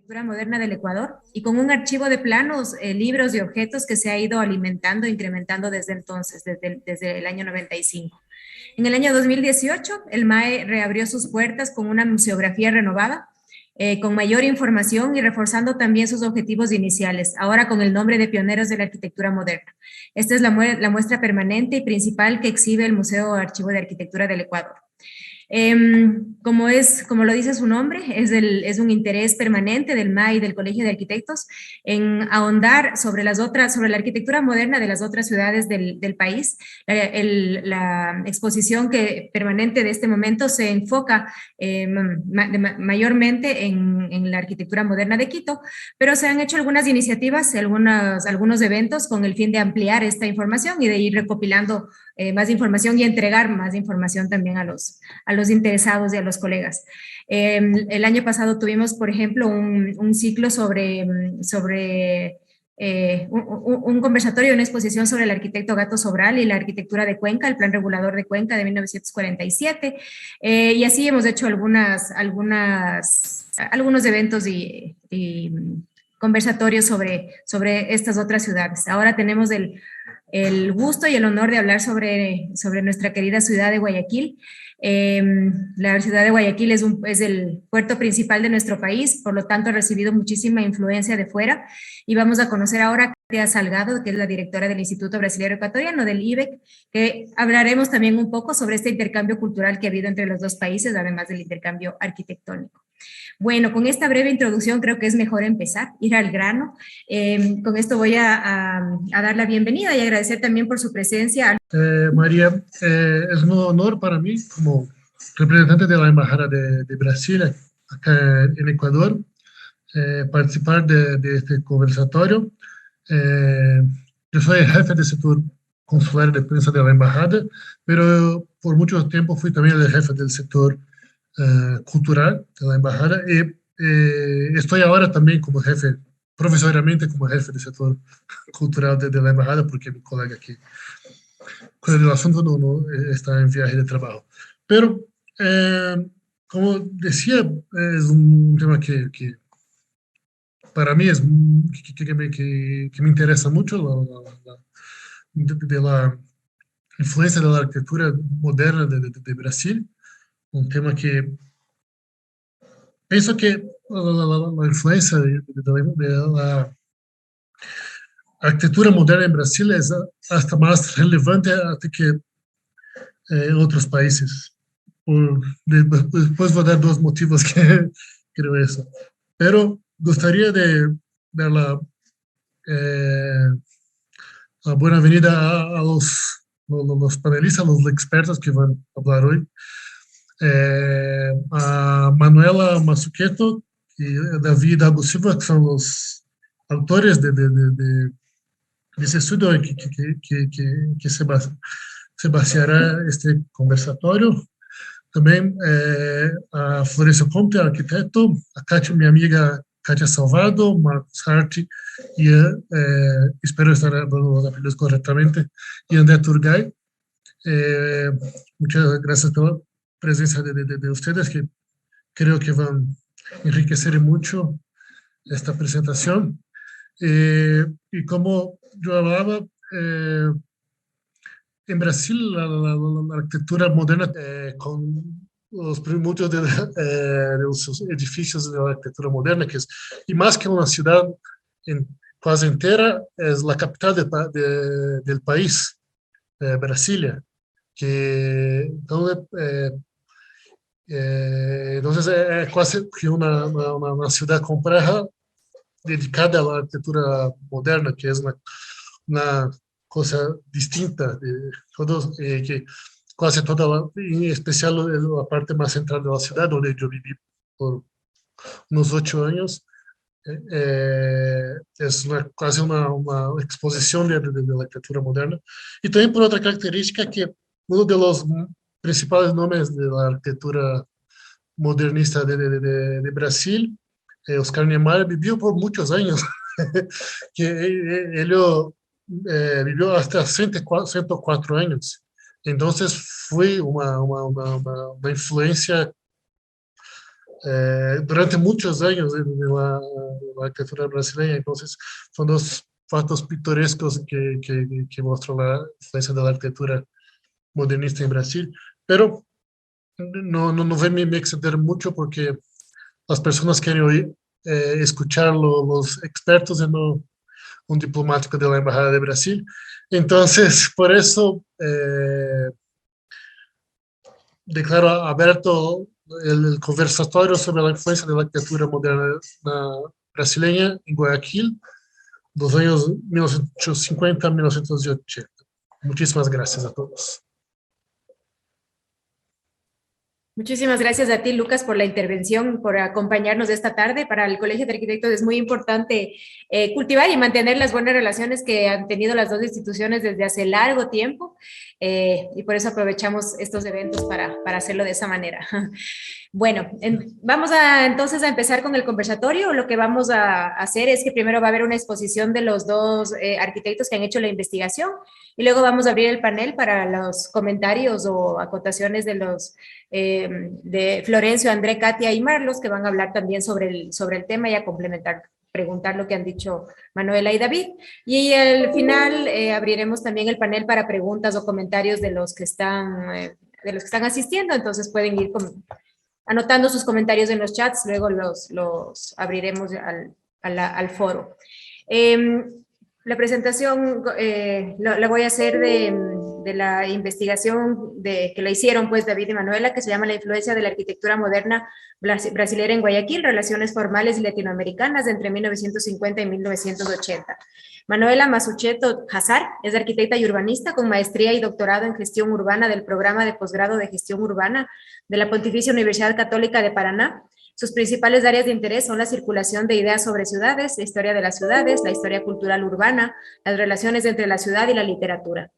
arquitectura moderna del Ecuador y con un archivo de planos, libros y objetos que se ha ido alimentando e incrementando desde entonces, desde el año 95. En el año 2018, el MAE reabrió sus puertas con una museografía renovada, con mayor información y reforzando también sus objetivos iniciales, ahora con el nombre de Pioneros de la Arquitectura Moderna. Esta es la muestra permanente y principal que exhibe el Museo Archivo de Arquitectura del Ecuador. Como lo dice su nombre, es un interés permanente del MAI y del Colegio de Arquitectos en ahondar sobre la arquitectura moderna de las otras ciudades del país. La exposición permanente de este momento se enfoca mayormente en la arquitectura moderna de Quito, pero se han hecho algunas iniciativas, algunos eventos con el fin de ampliar esta información y de ir recopilando más información y entregar más información también a los interesados y a los colegas. El año pasado tuvimos, por ejemplo, un ciclo sobre un conversatorio, una exposición sobre el arquitecto Gato Sobral y la arquitectura de Cuenca, el Plan Regulador de Cuenca de 1947. Y así hemos hecho algunos eventos y conversatorios sobre estas otras ciudades. Ahora tenemos el gusto y el honor de hablar sobre nuestra querida ciudad de Guayaquil. La ciudad de Guayaquil es el puerto principal de nuestro país, por lo tanto ha recibido muchísima influencia de fuera y vamos a conocer ahora a Katia Salgado, que es la directora del Instituto Brasileño Ecuatoriano, del IBEC, que hablaremos también un poco sobre este intercambio cultural que ha habido entre los dos países, además del intercambio arquitectónico. Bueno, con esta breve introducción creo que es mejor empezar, ir al grano. Con esto voy a dar la bienvenida y agradecer también por su presencia. María, es un honor para mí como representante de la Embajada de Brasil acá en Ecuador participar de este conversatorio. Yo soy el jefe del sector consular de prensa de la Embajada, pero por mucho tiempo fui también el jefe del sector cultural de la Embajada y estoy ahora también como jefe, profesionalmente como jefe del sector cultural de la Embajada, porque mi colega aquí con el asunto no está en viaje de trabajo. Pero, como decía, es un tema que para mí es que me interesa mucho, de la influencia de la arquitectura moderna de Brasil, un tema que pienso que la influencia de la arquitectura moderna en Brasil es hasta más relevante hasta que en otros países. Después voy a dar dos motivos que creo eso. Pero gustaría de dar la buena venida a los panelistas, a los expertos que van a hablar hoy. A Manuela Mazzucato y David Abu Silva, que son los autores de esse estudo que se baseará este conversatório. Também a Florencio Comte, arquiteto, a Kátia, minha amiga Kátia Salvado, Marcos Hart e espero estar dando os apelidos corretamente, e André Turgay. Muchas gracias pela presença de ustedes, que creo que vão enriquecer mucho esta apresentação. Y como yo hablaba, en Brasil la arquitectura moderna, con muchos de los edificios de la arquitectura moderna, y más que una ciudad casi entera, es la capital del país, Brasilia, que entonces es casi que una ciudad compleja dedicada a la arquitectura moderna, que es una cosa distinta de todos, que casi toda, en especial la parte más central de la ciudad, donde yo viví por unos 8 años, es casi una exposición de la arquitectura moderna. Y también por otra característica, que uno de los principales nombres de la arquitectura modernista de Brasil, Oscar Niemeyer, vivió por muchos años, que él vivió hasta 104 años. Entonces fue una influencia durante muchos años en la arquitectura brasileña. Entonces, son dos fatos pintorescos que muestran la influencia de la arquitectura modernista en Brasil. Pero no voy a me extender mucho porque las personas quieren oír, escuchar los expertos y no un diplomático de la Embajada de Brasil. Entonces, por eso declaro abierto el conversatorio sobre la influencia de la arquitectura moderna brasileña en Guayaquil, dos años 1950 a 1980. Muchísimas gracias a todos. Muchísimas gracias a ti, Lucas, por la intervención, por acompañarnos esta tarde. Para el Colegio de Arquitectos es muy importante cultivar y mantener las buenas relaciones que han tenido las dos instituciones desde hace largo tiempo y por eso aprovechamos estos eventos para hacerlo de esa manera. Bueno, vamos entonces a empezar con el conversatorio. Lo que vamos a hacer es que primero va a haber una exposición de los dos arquitectos que han hecho la investigación y luego vamos a abrir el panel para los comentarios o acotaciones de los de Florencio, André, Katia y Marlos, que van a hablar también sobre el tema y a complementar, preguntar lo que han dicho Manuela y David. Y al final abriremos también el panel para preguntas o comentarios de los que están asistiendo, entonces pueden ir anotando sus comentarios en los chats, luego los abriremos al foro. La presentación la voy a hacer de la investigación que la hicieron pues David y Manuela, que se llama La influencia de la arquitectura moderna brasilera en Guayaquil, relaciones formales y latinoamericanas entre 1950 y 1980. Manuela Masucheto Hazar es arquitecta y urbanista con maestría y doctorado en gestión urbana del programa de posgrado de gestión urbana de la Pontificia Universidad Católica de Paraná. Sus principales áreas de interés son la circulación de ideas sobre ciudades, la historia de las ciudades, la historia cultural urbana, las relaciones entre la ciudad y la literatura.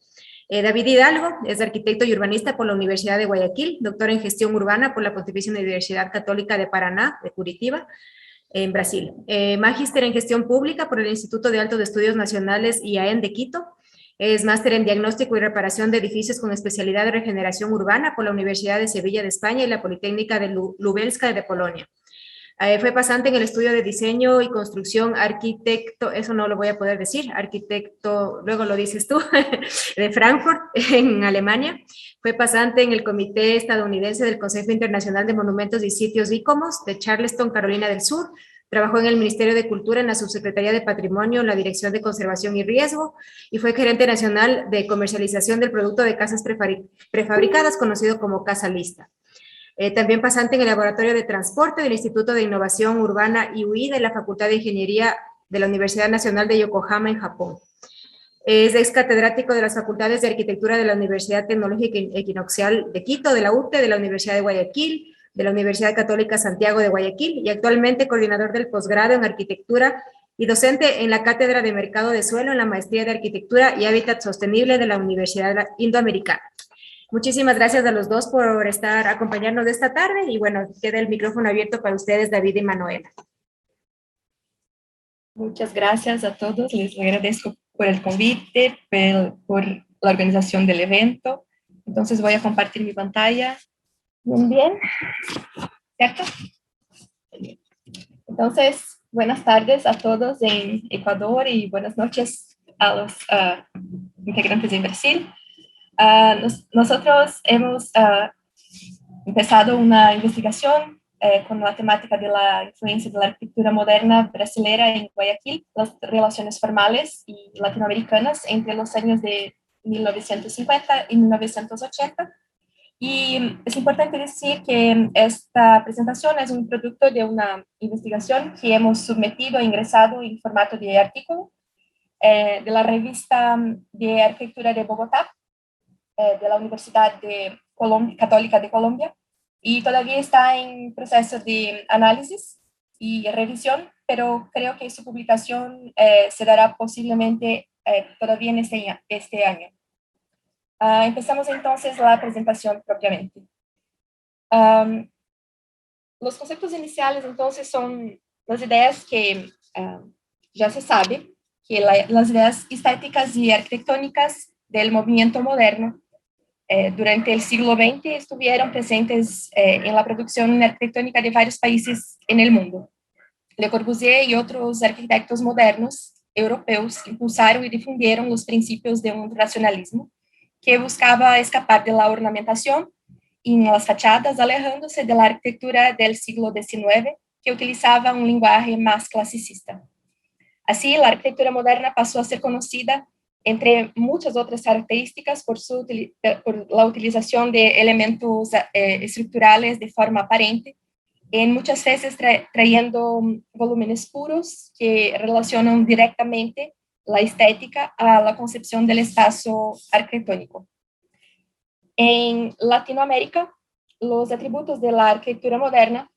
David Hidalgo es arquitecto y urbanista por la Universidad de Guayaquil, doctor en gestión urbana por la Pontificia Universidad Católica de Paraná, de Curitiba, en Brasil. Magíster en gestión pública por el Instituto de Altos Estudios Nacionales IAEN de Quito. Es máster en diagnóstico y reparación de edificios con especialidad de regeneración urbana por la Universidad de Sevilla de España y la Politécnica de Lubelska de Polonia. Fue pasante en el estudio de diseño y construcción arquitecto, eso no lo voy a poder decir, arquitecto, luego lo dices tú, de Frankfurt, en Alemania. Fue pasante en el Comité Estadounidense del Consejo Internacional de Monumentos y Sitios ICOMOS de Charleston, Carolina del Sur. Trabajó en el Ministerio de Cultura, en la Subsecretaría de Patrimonio, en la Dirección de Conservación y Riesgo, y fue gerente nacional de comercialización del producto de casas prefabricadas, conocido como Casa Lista. También pasante en el Laboratorio de Transporte del Instituto de Innovación Urbana IUI de la Facultad de Ingeniería de la Universidad Nacional de Yokohama en Japón. Es ex catedrático de las Facultades de Arquitectura de la Universidad Tecnológica Equinoccial de Quito, de la UTE, de la Universidad de Guayaquil, de la Universidad Católica Santiago de Guayaquil y actualmente coordinador del posgrado en Arquitectura y docente en la Cátedra de Mercado de Suelo en la Maestría de Arquitectura y Hábitat Sostenible de la Universidad Indoamericana. Muchísimas gracias a los dos por acompañarnos esta tarde y bueno, queda el micrófono abierto para ustedes, David y Manuela. Muchas gracias a todos, les agradezco por el convite, por la organización del evento. Entonces voy a compartir mi pantalla. Bien, ¿cierto? Entonces, buenas tardes a todos en Ecuador y buenas noches a los integrantes en Brasil. Nosotros hemos empezado una investigación con la temática de la influencia de la arquitectura moderna brasileña en Guayaquil, las relaciones formales y latinoamericanas entre los años de 1950 y 1980. Y es importante decir que esta presentación es un producto de una investigación que hemos sometido e ingresado en formato de artículo de la revista de Arquitectura de Bogotá, de la Universidad Católica de Colombia, y todavía está en proceso de análisis y revisión, pero creo que su publicación se dará posiblemente todavía en este año. Empezamos entonces la presentación propiamente. Los conceptos iniciales entonces son las ideas que ya se sabe, que las ideas estéticas y arquitectónicas del movimiento moderno durante el siglo XX estuvieron presentes en la producción arquitectónica de varios países en el mundo. Le Corbusier y otros arquitectos modernos europeos impulsaron y difundieron los principios de un racionalismo que buscaba escapar de la ornamentación en las fachadas, alejándose de la arquitectura del siglo XIX, que utilizaba un lenguaje más clasicista. Así, la arquitectura moderna pasó a ser conocida, entre muchas otras características, por la utilización de elementos estructurales de forma aparente, en muchas veces trayendo volúmenes puros que relacionan directamente la estética a la concepción del espacio arquitectónico. En Latinoamérica, los atributos de la arquitectura moderna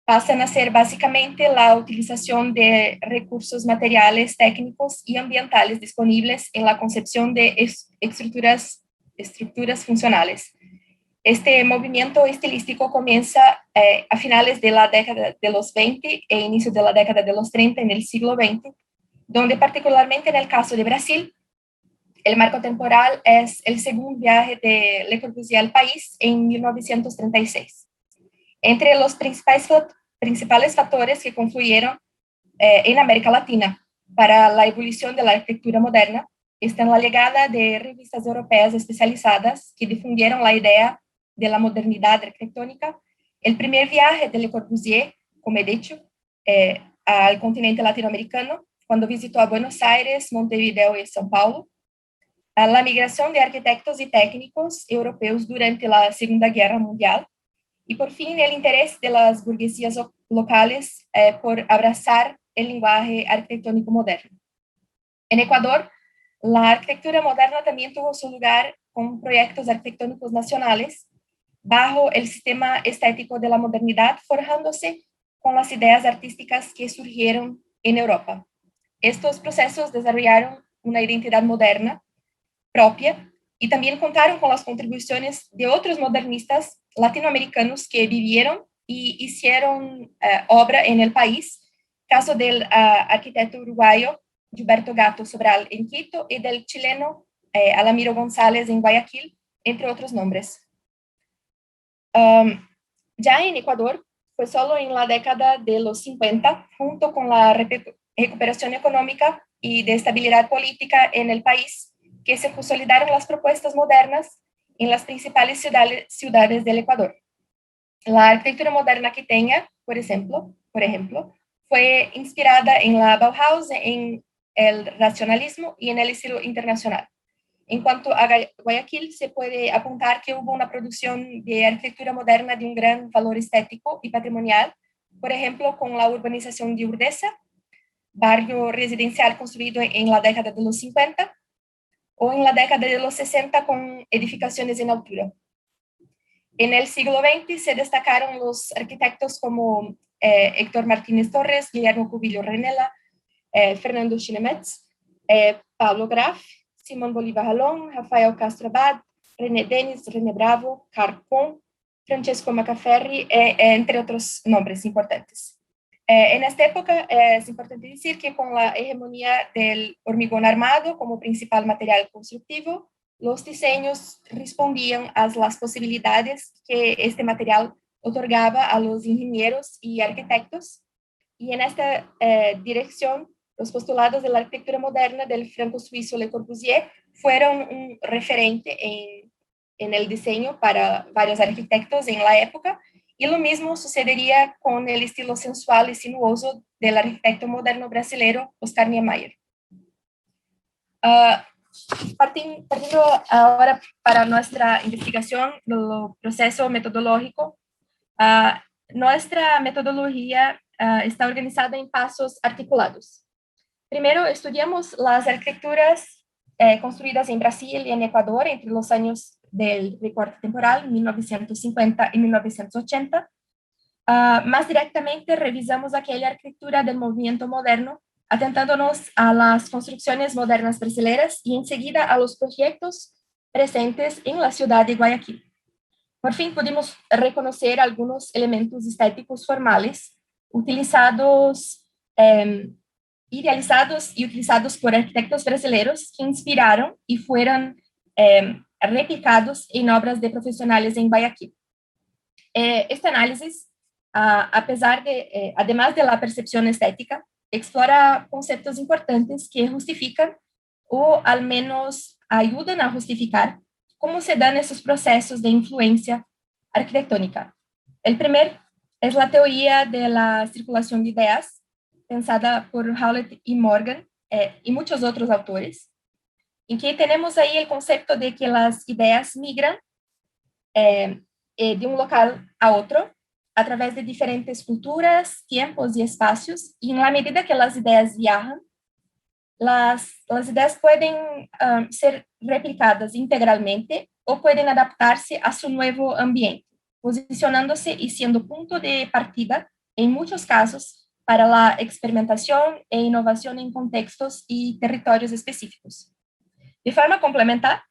pasan a ser básicamente la utilización de recursos materiales, técnicos y ambientales disponibles en la concepción de estructuras funcionales. Este movimiento estilístico comienza a finales de la década de los 20 e inicio de la década de los 30 en el siglo XX, donde particularmente en el caso de Brasil, el marco temporal es el segundo viaje de Le Corbusier al país en 1936. Entre los principales factores que confluyeron en América Latina para la evolución de la arquitectura moderna están la llegada de revistas europeas especializadas que difundieron la idea de la modernidad arquitectónica, el primer viaje de Le Corbusier, como he dicho, al continente latinoamericano, cuando visitó a Buenos Aires, Montevideo y São Paulo, la migración de arquitectos y técnicos europeos durante la Segunda Guerra Mundial, y por fin el interés de las burguesías locales por abrazar el lenguaje arquitectónico moderno. En Ecuador, la arquitectura moderna también tuvo su lugar con proyectos arquitectónicos nacionales bajo el sistema estético de la modernidad, forjándose con las ideas artísticas que surgieron en Europa. Estos procesos desarrollaron una identidad moderna propia y también contaron con las contribuciones de otros modernistas latinoamericanos que vivieron y hicieron obra en el país, caso del arquitecto uruguayo Gilberto Gato Sobral en Quito y del chileno Alamiro González en Guayaquil, entre otros nombres. Ya en Ecuador, fue solo en la década de los 50, junto con la recuperación económica y de estabilidad política en el país, que se consolidaron las propuestas modernas en las principales ciudades del Ecuador. La arquitectura moderna quiteña, por ejemplo, fue inspirada en la Bauhaus, en el racionalismo y en el estilo internacional. En cuanto a Guayaquil, se puede apuntar que hubo una producción de arquitectura moderna de un gran valor estético y patrimonial, por ejemplo, con la urbanización de Urdesa, barrio residencial construido en la década de los 50, o en la década de los 60 con edificaciones en altura. En el siglo XX se destacaron los arquitectos como Héctor Martínez Torres, Guillermo Cubillo Renela, Fernando Chilemetz, Pablo Graf, Simón Bolívar Jalón, Rafael Castro Abad, René Denis, René Bravo, Carpon, Francesco Macaferri, entre otros nombres importantes. En esta época es importante decir que con la hegemonía del hormigón armado como principal material constructivo, los diseños respondían a las posibilidades que este material otorgaba a los ingenieros y arquitectos, y en esta dirección los postulados de la arquitectura moderna del franco-suizo Le Corbusier fueron un referente en el diseño para varios arquitectos en la época, y lo mismo sucedería con el estilo sensual y sinuoso del arquitecto moderno brasileño Oscar Niemeyer. Partiendo ahora para nuestra investigación del proceso metodológico, nuestra metodología está organizada en pasos articulados. Primero, estudiamos las arquitecturas construidas en Brasil y en Ecuador entre los años del recorte temporal, 1950 y 1980. Más directamente, revisamos aquella arquitectura del movimiento moderno, atentándonos a las construcciones modernas brasileñas y enseguida a los proyectos presentes en la ciudad de Guayaquil. Por fin pudimos reconocer algunos elementos estéticos formales idealizados y utilizados por arquitectos brasileños que inspiraron y fueron replicados en obras de profesionales en Guayaquil. Este análisis, además de la percepción estética, explora conceptos importantes que justifican o al menos ayudan a justificar cómo se dan esos procesos de influencia arquitectónica. El primer es la teoría de la circulación de ideas, pensada por Howlett y Morgan y muchos otros autores, en que tenemos ahí el concepto de que las ideas migran de un local a otro a través de diferentes culturas, tiempos y espacios, y en la medida que las ideas viajan, las ideas pueden ser replicadas integralmente o pueden adaptarse a su nuevo ambiente, posicionándose y siendo punto de partida, en muchos casos, para la experimentación e innovación en contextos y territorios específicos. De forma complementar,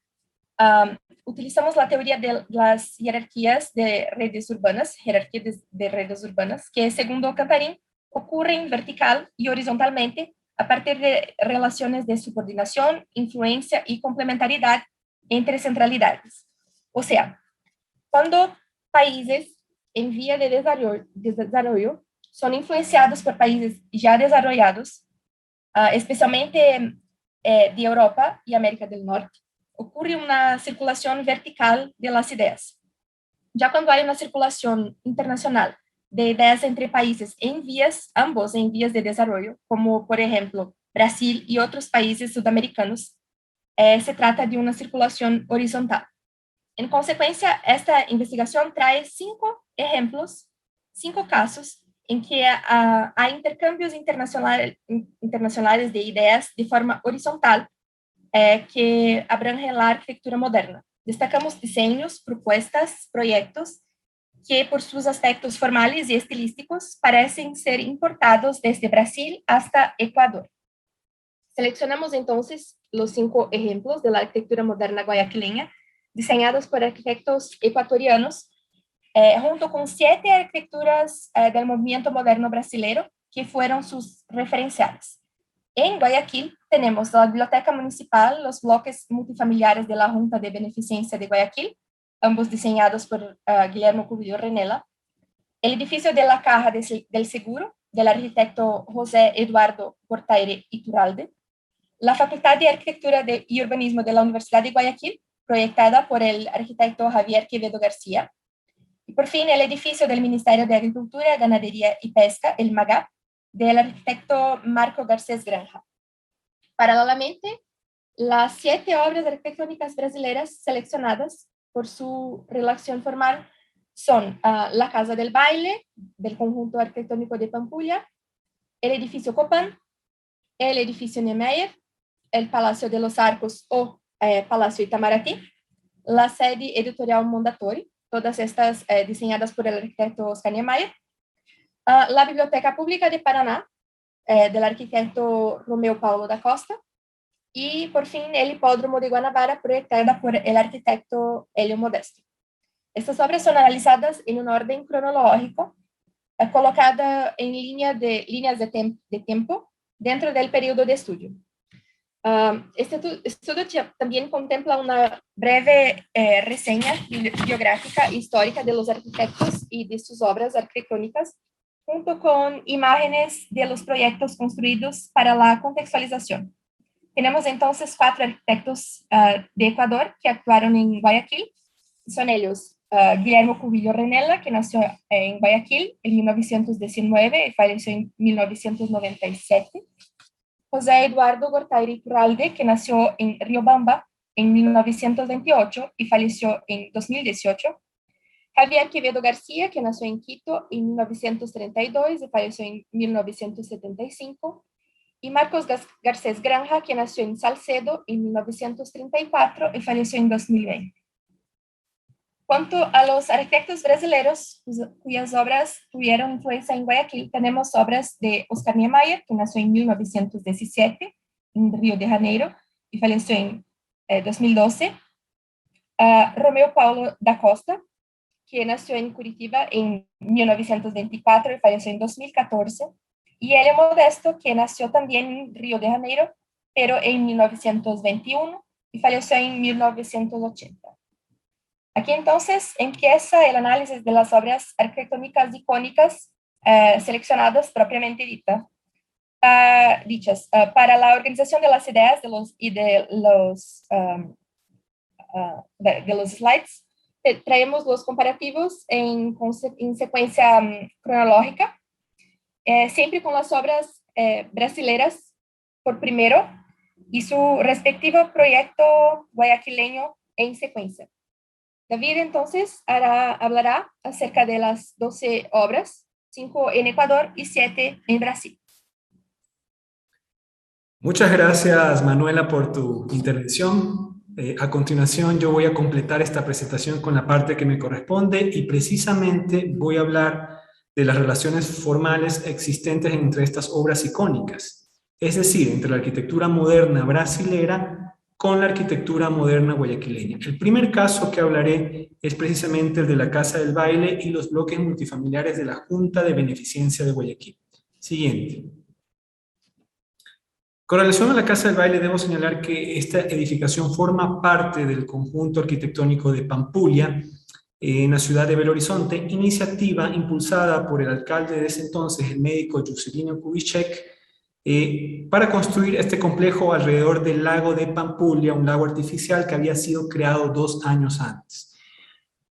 utilizamos la teoría de las jerarquías de redes urbanas, que, según Cantarín, ocurren vertical y horizontalmente a partir de relaciones de subordinación, influencia y complementariedad entre centralidades. O sea, cuando países en vía de desarrollo son influenciados por países ya desarrollados, especialmente de Europa y América del Norte, ocurre una circulación vertical de las ideas. Ya cuando hay una circulación internacional de ideas entre países ambos en vías de desarrollo, como por ejemplo Brasil y otros países sudamericanos, se trata de una circulación horizontal. En consecuencia, esta investigación trae 5 ejemplos, 5 casos en que hay intercambios internacionales de ideas de forma horizontal que abrangen la arquitectura moderna. Destacamos diseños, propuestas, proyectos que por sus aspectos formales y estilísticos parecen ser importados desde Brasil hasta Ecuador. Seleccionamos entonces los 5 ejemplos de la arquitectura moderna guayaquileña diseñados por arquitectos ecuatorianos, junto con 7 arquitecturas del movimiento moderno brasileño que fueron sus referenciales. En Guayaquil tenemos la Biblioteca Municipal, los bloques multifamiliares de la Junta de Beneficencia de Guayaquil, ambos diseñados por Guillermo Cubillo Renela, el edificio de la Caja del Seguro, del arquitecto José Eduardo Gortaire Iturralde, la Facultad de Arquitectura y Urbanismo de la Universidad de Guayaquil, proyectada por el arquitecto Javier Quevedo García, y por fin el edificio del Ministerio de Agricultura, Ganadería y Pesca, el MAGAP, del arquitecto Marco Garcés Granja. Paralelamente, las 7 obras arquitectónicas brasileñas seleccionadas por su relación formal son la Casa del Baile, del conjunto arquitectónico de Pampulha, el edificio Copan, el edificio Niemeyer, el Palacio de los Arcos o Palacio Itamaraty, la sede editorial Mondadori, todas estas diseñadas por el arquitecto Oscar Niemeyer, la Biblioteca Pública de Paraná, del arquitecto Romeu Paulo da Costa, y por fin el Hipódromo de Guanabara, proyectada por el arquitecto Hélio Modesto. Estas obras son analizadas en un orden cronológico, colocada en líneas de tiempo dentro del periodo de estudio. Este estudio también contempla una breve reseña biográfica e histórica de los arquitectos y de sus obras arquitectónicas, junto con imágenes de los proyectos construidos para la contextualización. Tenemos entonces 4 arquitectos de Ecuador que actuaron en Guayaquil. Son ellos Guillermo Cubillo Renela, que nació en Guayaquil en 1919 y falleció en 1997. José Eduardo Gortaire Iturralde, que nació en Riobamba en 1928 y falleció en 2018. Javier Quevedo García, que nació en Quito en 1932 y falleció en 1975. Y Marcos Garcés Granja, que nació en Salcedo en 1934 y falleció en 2020. Cuanto a los arquitectos brasileños cuyas obras tuvieron influencia en Guayaquil, tenemos obras de Oscar Niemeyer, que nació en 1917 en Río de Janeiro y falleció en 2012. Romeu Paulo da Costa, que nació en Curitiba en 1924 y falleció en 2014. Y Hélio Modesto, que nació también en Río de Janeiro, pero en 1921 y falleció en 1980. Aquí entonces empieza el análisis de las obras arquitectónicas icónicas seleccionadas propiamente dichas. Para la organización de las ideas de los slides, traemos los comparativos en secuencia cronológica, siempre con las obras brasileras por primero y su respectivo proyecto guayaquileño en secuencia. David entonces hablará acerca de las 12 obras, 5 en Ecuador y 7 en Brasil. Muchas gracias, Manuela, por tu intervención. A continuación, yo voy a completar esta presentación con la parte que me corresponde y precisamente voy a hablar de las relaciones formales existentes entre estas obras icónicas, es decir, entre la arquitectura moderna brasilera con la arquitectura moderna guayaquileña. El primer caso que hablaré es precisamente el de la Casa del Baile y los bloques multifamiliares de la Junta de Beneficencia de Guayaquil. Siguiente. Con relación a la Casa del Baile, debo señalar que esta edificación forma parte del conjunto arquitectónico de Pampulha, en la ciudad de Belo Horizonte, iniciativa impulsada por el alcalde de ese entonces, el médico Juscelino Kubitschek, para construir este complejo alrededor del lago de Pampulha, un lago artificial que había sido creado 2 años antes.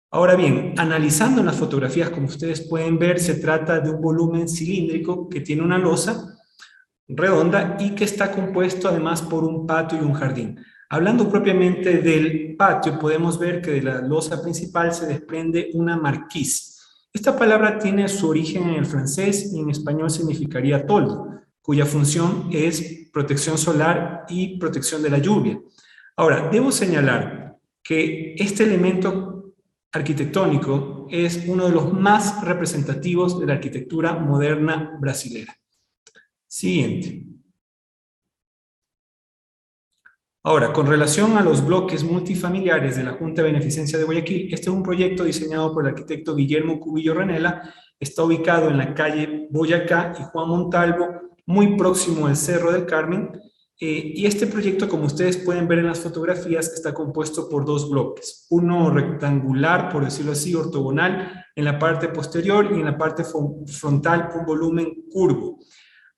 Ahora bien, analizando las fotografías, como ustedes pueden ver, se trata de un volumen cilíndrico que tiene una losa redonda y que está compuesto además por un patio y un jardín. Hablando propiamente del patio, podemos ver que de la losa principal se desprende una marquise. Esta palabra tiene su origen en el francés y en español significaría toldo, cuya función es protección solar y protección de la lluvia. Ahora, debo señalar que este elemento arquitectónico es uno de los más representativos de la arquitectura moderna brasilera. Siguiente. Ahora, con relación a los bloques multifamiliares de la Junta de Beneficencia de Guayaquil, este es un proyecto diseñado por el arquitecto Guillermo Cubillo Renela, está ubicado en la calle Boyacá y Juan Montalvo, muy próximo al Cerro del Carmen, y este proyecto, como ustedes pueden ver en las fotografías, está compuesto por 2 bloques, uno rectangular, por decirlo así, ortogonal, en la parte posterior y en la parte frontal un volumen curvo.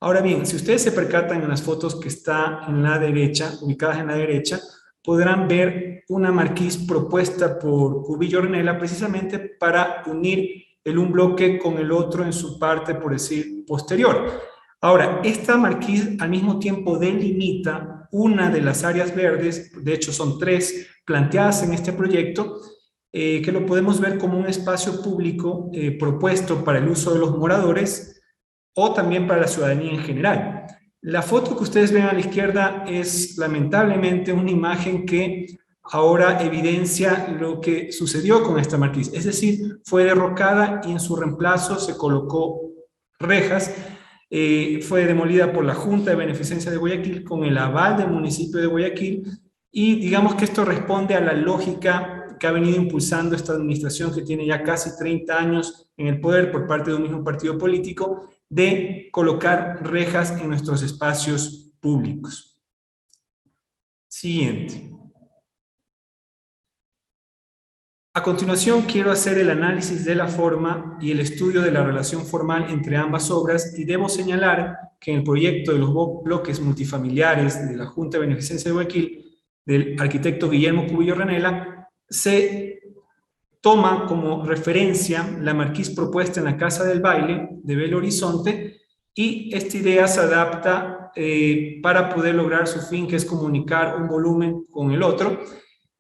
Ahora bien, si ustedes se percatan en las fotos que está en la derecha, ubicadas en la derecha, podrán ver una marquise propuesta por Cubillo Renela precisamente para unir un bloque con el otro en su parte, por decir, posterior. Ahora, esta marquise al mismo tiempo delimita una de las áreas verdes, de hecho son 3 planteadas en este proyecto, que lo podemos ver como un espacio público propuesto para el uso de los moradores o también para la ciudadanía en general. La foto que ustedes ven a la izquierda es lamentablemente una imagen que ahora evidencia lo que sucedió con esta marquise, es decir, fue derrocada y en su reemplazo se colocó rejas. Fue demolida por la Junta de Beneficencia de Guayaquil con el aval del municipio de Guayaquil y digamos que esto responde a la lógica que ha venido impulsando esta administración que tiene ya casi 30 años en el poder por parte de un mismo partido político de colocar rejas en nuestros espacios públicos. Siguiente. A continuación quiero hacer el análisis de la forma y el estudio de la relación formal entre ambas obras y debo señalar que en el proyecto de los bloques multifamiliares de la Junta de Beneficencia de Guayaquil del arquitecto Guillermo Cubillo Renela se toma como referencia la marquise propuesta en la Casa del Baile de Belo Horizonte y esta idea se adapta para poder lograr su fin, que es comunicar un volumen con el otro.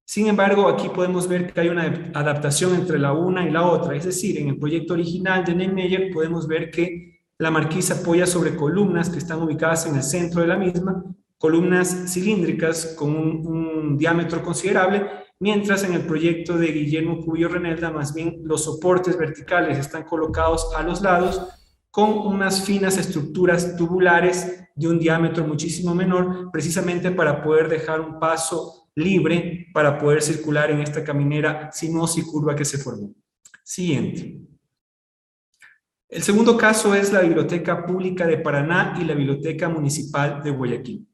Sin embargo, aquí podemos ver que hay una adaptación entre la una y la otra, es decir, en el proyecto original de Niemeyer podemos ver que la marquise apoya sobre columnas que están ubicadas en el centro de la misma, columnas cilíndricas con un diámetro considerable, mientras en el proyecto de Guillermo Cubillo Renela más bien los soportes verticales están colocados a los lados con unas finas estructuras tubulares de un diámetro muchísimo menor, precisamente para poder dejar un paso libre para poder circular en esta caminera sinuosa y curva que se formó. Siguiente. El segundo caso es la Biblioteca Pública de Paraná y la Biblioteca Municipal de Guayaquil.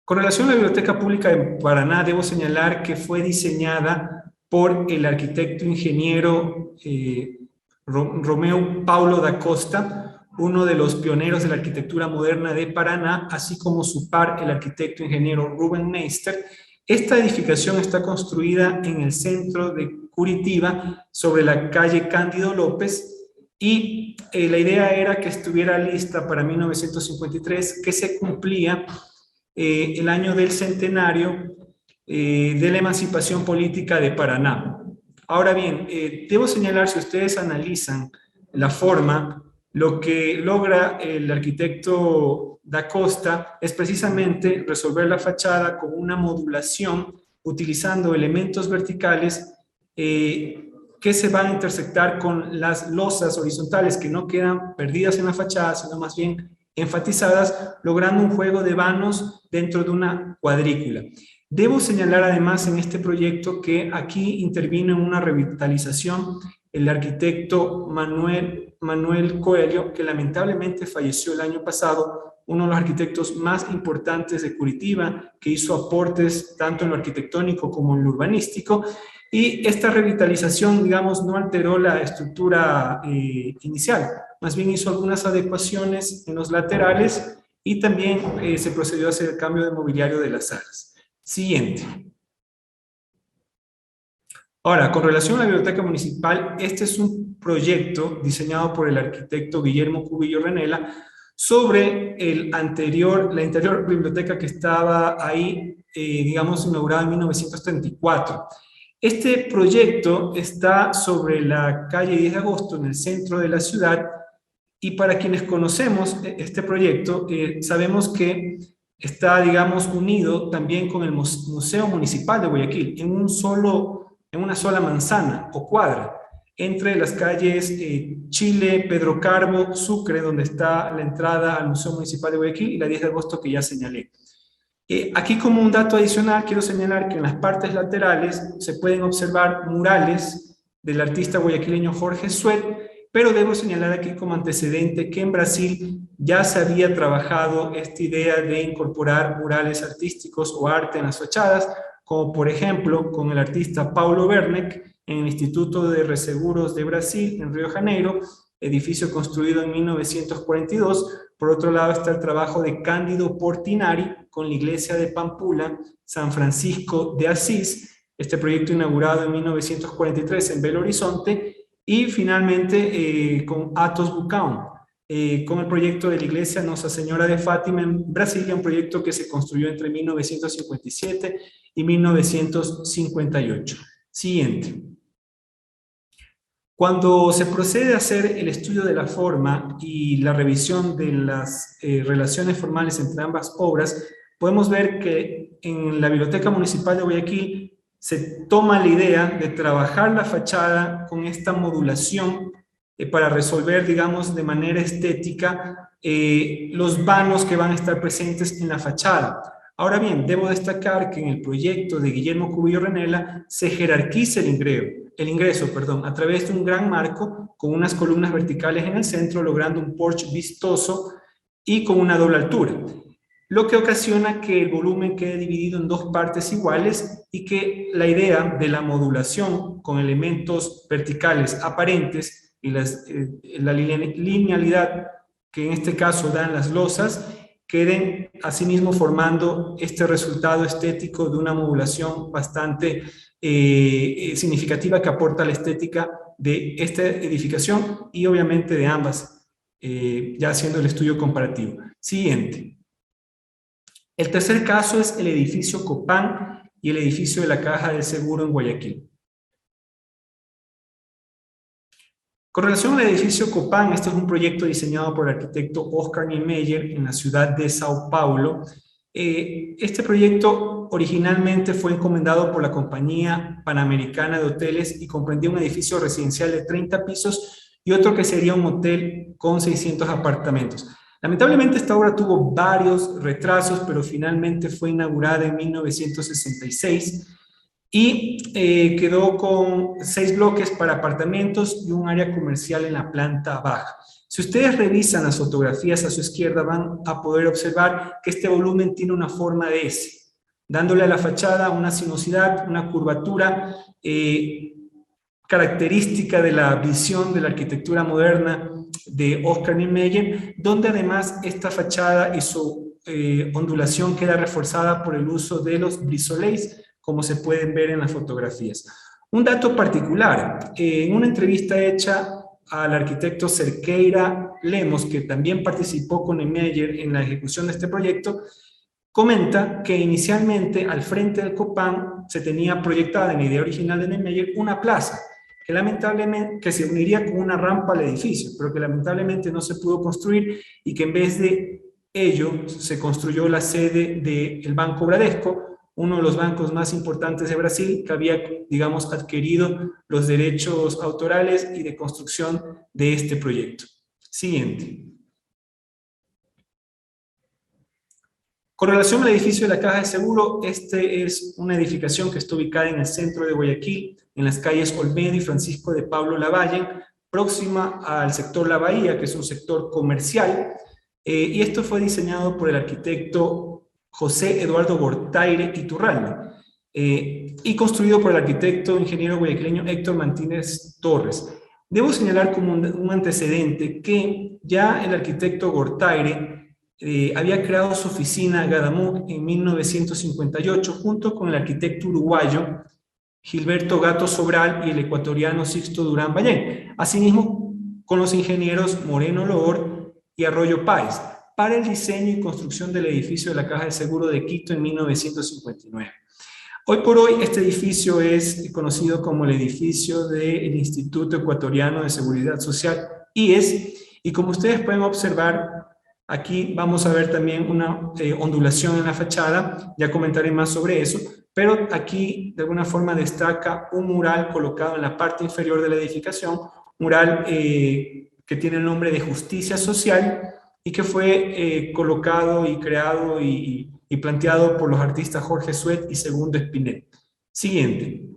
Con relación a la Biblioteca Pública de Paraná, debo señalar que fue diseñada por el arquitecto ingeniero Romeu Paulo da Costa, uno de los pioneros de la arquitectura moderna de Paraná, así como su par, el arquitecto ingeniero Rubén Meister. Esta edificación está construida en el centro de Curitiba, sobre la calle Cándido López, y la idea era que estuviera lista para 1953, que se cumplía el año del centenario de la emancipación política de Paraná. Ahora bien, debo señalar, si ustedes analizan la forma, lo que logra el arquitecto da Costa es precisamente resolver la fachada con una modulación utilizando elementos verticales que se van a intersectar con las losas horizontales que no quedan perdidas en la fachada, sino más bien enfatizadas, logrando un juego de vanos dentro de una cuadrícula. Debo señalar además en este proyecto que aquí intervino en una revitalización el arquitecto Manuel Coelho, que lamentablemente falleció el año pasado, uno de los arquitectos más importantes de Curitiba, que hizo aportes tanto en lo arquitectónico como en lo urbanístico, y esta revitalización, digamos, no alteró la estructura inicial, más bien hizo algunas adecuaciones en los laterales y también se procedió a hacer el cambio de mobiliario de las salas. Siguiente. Ahora, con relación a la biblioteca municipal, este es un proyecto diseñado por el arquitecto Guillermo Cubillo Renela sobre la anterior biblioteca que estaba ahí, digamos, inaugurada en 1934. Este proyecto está sobre la calle 10 de agosto, en el centro de la ciudad, y para quienes conocemos este proyecto, sabemos que está, digamos, unido también con el Museo Municipal de Guayaquil, en una sola manzana o cuadra, entre las calles Chile, Pedro Carbo, Sucre, donde está la entrada al Museo Municipal de Guayaquil, y la 10 de agosto que ya señalé. Aquí, como un dato adicional, quiero señalar que en las partes laterales se pueden observar murales del artista guayaquileño Jorge Suet, pero debo señalar aquí como antecedente que en Brasil ya se había trabajado esta idea de incorporar murales artísticos o arte en las fachadas, como por ejemplo con el artista Paulo Werneck en el Instituto de Reseguros de Brasil, en Río de Janeiro, edificio construido en 1942. Por otro lado está el trabajo de Cándido Portinari con la iglesia de Pampula, San Francisco de Asís, este proyecto inaugurado en 1943 en Belo Horizonte, y finalmente con Athos Bucão, con el proyecto de la iglesia Nossa Señora de Fátima en Brasilia, un proyecto que se construyó entre 1957 y 1958. Siguiente. Cuando se procede a hacer el estudio de la forma y la revisión de las relaciones formales entre ambas obras, podemos ver que en la Biblioteca Municipal de Guayaquil se toma la idea de trabajar la fachada con esta modulación para resolver, digamos, de manera estética los vanos que van a estar presentes en la fachada. Ahora bien, debo destacar que en el proyecto de Guillermo Cubillo Renela se jerarquiza el ingreso, a través de un gran marco con unas columnas verticales en el centro, logrando un porche vistoso y con una doble altura, lo que ocasiona que el volumen quede dividido en dos partes iguales y que la idea de la modulación con elementos verticales aparentes y la linealidad que en este caso dan las losas, queden asimismo formando este resultado estético de una modulación bastante significativa que aporta la estética de esta edificación y obviamente de ambas, ya haciendo el estudio comparativo. Siguiente. El tercer caso es el edificio Copán y el edificio de la Caja del Seguro en Guayaquil. Con relación al edificio Copán, este es un proyecto diseñado por el arquitecto Oscar Niemeyer en la ciudad de Sao Paulo. Este proyecto originalmente fue encomendado por la Compañía Panamericana de Hoteles y comprendía un edificio residencial de 30 pisos y otro que sería un hotel con 600 apartamentos. Lamentablemente esta obra tuvo varios retrasos, pero finalmente fue inaugurada en 1966 y quedó con 6 bloques para apartamentos y un área comercial en la planta baja. Si ustedes revisan las fotografías a su izquierda, van a poder observar que este volumen tiene una forma de S, dándole a la fachada una sinuosidad, una curvatura característica de la visión de la arquitectura moderna de Oscar Niemeyer, donde además esta fachada y su ondulación queda reforzada por el uso de los brisolets, como se pueden ver en las fotografías. Un dato particular, en una entrevista hecha al arquitecto Cerqueira Lemos, que también participó con Niemeyer en la ejecución de este proyecto, comenta que inicialmente al frente del Copán se tenía proyectada en la idea original de Niemeyer una plaza, que lamentablemente se uniría con una rampa al edificio, pero que lamentablemente no se pudo construir y que en vez de ello se construyó la sede del Banco Bradesco, uno de los bancos más importantes de Brasil, que había, digamos, adquirido los derechos autorales y de construcción de este proyecto. Siguiente. Con relación al edificio de la Caja de Seguro, este es una edificación que está ubicada en el centro de Guayaquil, en las calles Olmedo y Francisco de Pablo Lavalle, próxima al sector La Bahía, que es un sector comercial, y esto fue diseñado por el arquitecto José Eduardo Gortaire Iturralde, y construido por el arquitecto ingeniero guayaquileño Héctor Martínez Torres. Debo señalar como un antecedente que ya el arquitecto Gortaire había creado su oficina Gadamuc en 1958 junto con el arquitecto uruguayo Gilberto Gato Sobral y el ecuatoriano Sixto Durán Ballén, asimismo con los ingenieros Moreno Loor y Arroyo Páez, para el diseño y construcción del edificio de la Caja de Seguro de Quito en 1959. Hoy por hoy este edificio es conocido como el edificio del Instituto Ecuatoriano de Seguridad Social, IES, y como ustedes pueden observar, aquí vamos a ver también una ondulación en la fachada, ya comentaré más sobre eso, pero aquí de alguna forma destaca un mural colocado en la parte inferior de la edificación, mural que tiene el nombre de Justicia Social y que fue colocado y creado y planteado por los artistas Jorge Suet y Segundo Espinel. Siguiente.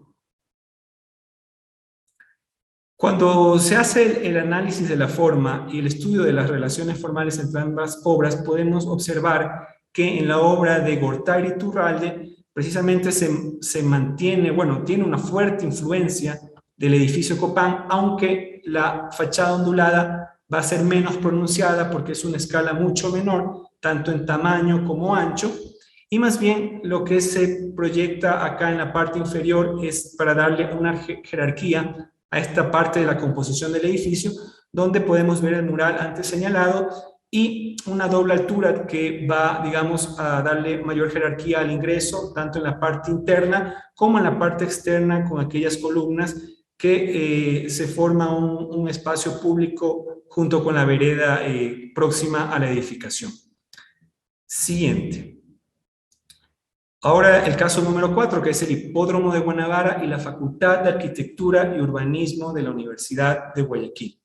Cuando se hace el análisis de la forma y el estudio de las relaciones formales entre ambas obras, podemos observar que en la obra de Gortaire Iturralde precisamente se mantiene, bueno, tiene una fuerte influencia del edificio Copán, aunque la fachada ondulada va a ser menos pronunciada porque es una escala mucho menor, tanto en tamaño como ancho, y más bien lo que se proyecta acá en la parte inferior es para darle una jerarquía a esta parte de la composición del edificio, donde podemos ver el mural antes señalado y una doble altura que va, digamos, a darle mayor jerarquía al ingreso, tanto en la parte interna como en la parte externa, con aquellas columnas que se forma un espacio público junto con la vereda próxima a la edificación. Siguiente. Ahora el caso número 4, que es el Hipódromo de Guanabara y la Facultad de Arquitectura y Urbanismo de la Universidad de Guayaquil.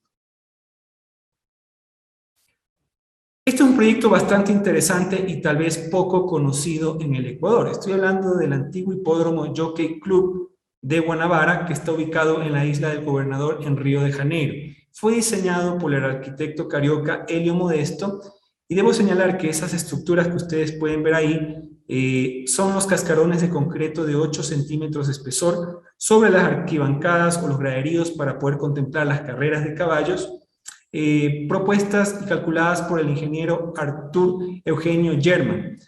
Este es un proyecto bastante interesante y tal vez poco conocido en el Ecuador. Estoy hablando del antiguo Hipódromo Jockey Club de Guanabara, que está ubicado en la isla del Gobernador en Río de Janeiro. Fue diseñado por el arquitecto carioca Helio Modesto, y debo señalar que esas estructuras que ustedes pueden ver ahí son los cascarones de concreto de 8 centímetros de espesor sobre las arquibancadas o los graderíos para poder contemplar las carreras de caballos, propuestas y calculadas por el ingeniero Artur Eugenio Germán.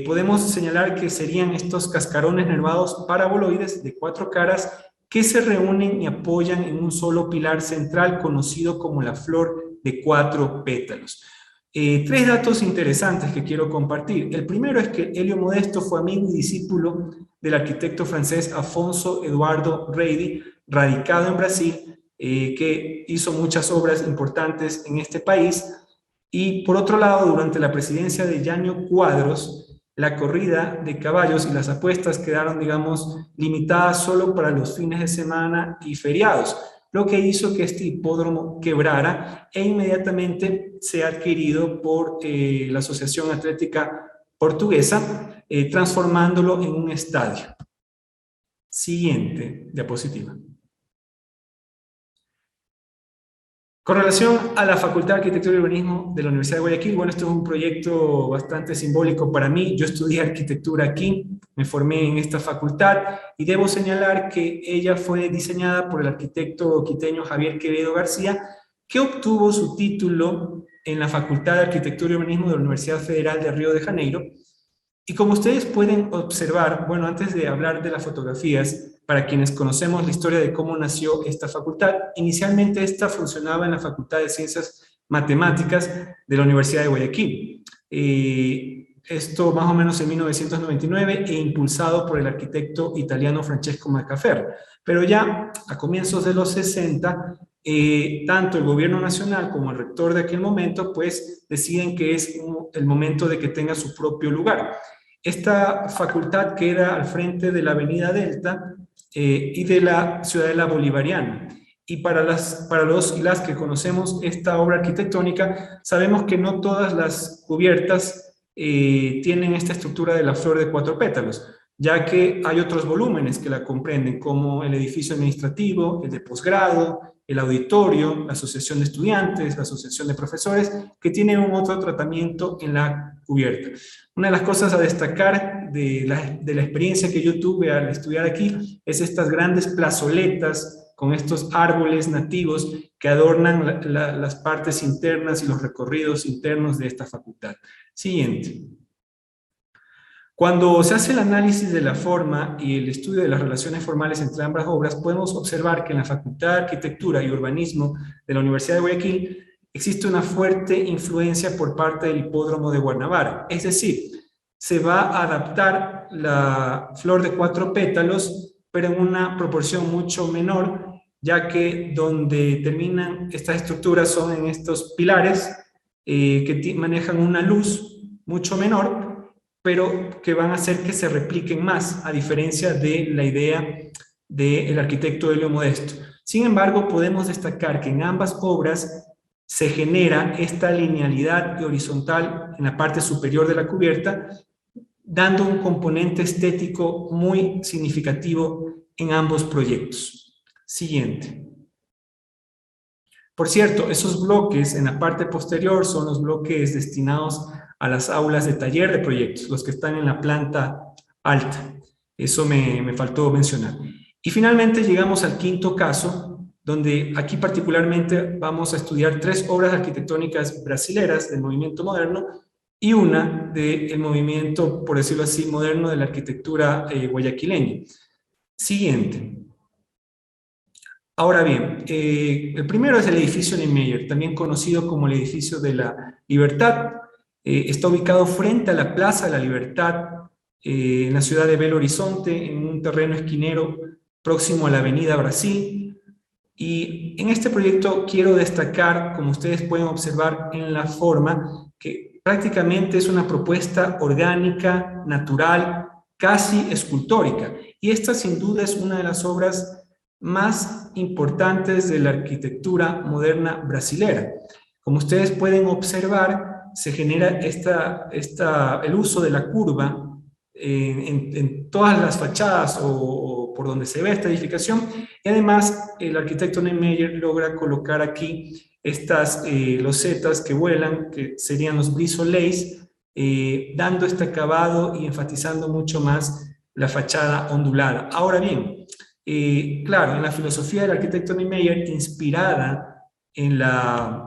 Podemos señalar que serían estos cascarones nervados paraboloides de 4 caras que se reúnen y apoyan en un solo pilar central conocido como la flor de 4 pétalos. 3 datos interesantes que quiero compartir. El primero es que Helio Modesto fue amigo y discípulo del arquitecto francés Afonso Eduardo Reidy, radicado en Brasil, que hizo muchas obras importantes en este país. Y por otro lado, durante la presidencia de Yaño Cuadros, la corrida de caballos y las apuestas quedaron, digamos, limitadas solo para los fines de semana y feriados, lo que hizo que este hipódromo quebrara e inmediatamente sea adquirido por la Asociación Atlética Portuguesa, transformándolo en un estadio. Siguiente diapositiva. Con relación a la Facultad de Arquitectura y Urbanismo de la Universidad de Guayaquil, bueno, esto es un proyecto bastante simbólico para mí. Yo estudié arquitectura aquí, me formé en esta facultad y debo señalar que ella fue diseñada por el arquitecto quiteño Javier Quevedo García, que obtuvo su título en la Facultad de Arquitectura y Urbanismo de la Universidad Federal de Río de Janeiro. Y como ustedes pueden observar, bueno, antes de hablar de las fotografías, para quienes conocemos la historia de cómo nació esta facultad, inicialmente esta funcionaba en la Facultad de Ciencias Matemáticas de la Universidad de Guayaquil. Esto más o menos en 1999 e impulsado por el arquitecto italiano Francesco Macaferro. Pero ya a comienzos de los 60, tanto el gobierno nacional como el rector de aquel momento, pues deciden que es el momento de que tenga su propio lugar. Esta facultad queda al frente de la Avenida Delta y de la Ciudadela Bolivariana. Y para los y las que conocemos esta obra arquitectónica, sabemos que no todas las cubiertas tienen esta estructura de la flor de 4 pétalos, ya que hay otros volúmenes que la comprenden, como el edificio administrativo, el de posgrado, el auditorio, la asociación de estudiantes, la asociación de profesores, que tienen un otro tratamiento en la cubierta. Una de las cosas a destacar de la experiencia que yo tuve al estudiar aquí es estas grandes plazoletas con estos árboles nativos que adornan las partes internas y los recorridos internos de esta facultad. Siguiente. Cuando se hace el análisis de la forma y el estudio de las relaciones formales entre ambas obras, podemos observar que en la Facultad de Arquitectura y Urbanismo de la Universidad de Guayaquil existe una fuerte influencia por parte del Hipódromo de Guanabara. Es decir, se va a adaptar la flor de 4 pétalos, pero en una proporción mucho menor, ya que donde terminan estas estructuras son en estos pilares que manejan una luz mucho menor, pero que van a hacer que se repliquen más, a diferencia de la idea del arquitecto Helio Modesto. Sin embargo, podemos destacar que en ambas obras se genera esta linealidad horizontal en la parte superior de la cubierta, dando un componente estético muy significativo en ambos proyectos. Siguiente. Por cierto, esos bloques en la parte posterior son los bloques destinados a las aulas de taller de proyectos, los que están en la planta alta. Eso me faltó mencionar. Y finalmente llegamos al quinto caso, donde aquí particularmente vamos a estudiar 3 obras arquitectónicas brasileras del movimiento moderno y una del movimiento, por decirlo así, moderno de la arquitectura guayaquileña. Siguiente. Ahora bien, el primero es el edificio Niemeyer, también conocido como el edificio de la Libertad. Está ubicado frente a la Plaza de la Libertad, en la ciudad de Belo Horizonte, en un terreno esquinero próximo a la Avenida Brasil. Y en este proyecto quiero destacar, como ustedes pueden observar en la forma, que prácticamente es una propuesta orgánica, natural, casi escultórica. Y esta sin duda es una de las obras más importantes de la arquitectura moderna brasilera. Como ustedes pueden observar, se genera el uso de la curva en todas las fachadas o por donde se ve esta edificación, y además el arquitecto Niemeyer logra colocar aquí estas losetas que vuelan, que serían los brise-soleils, dando este acabado y enfatizando mucho más la fachada ondulada. Ahora bien, claro, en la filosofía del arquitecto Niemeyer, inspirada en la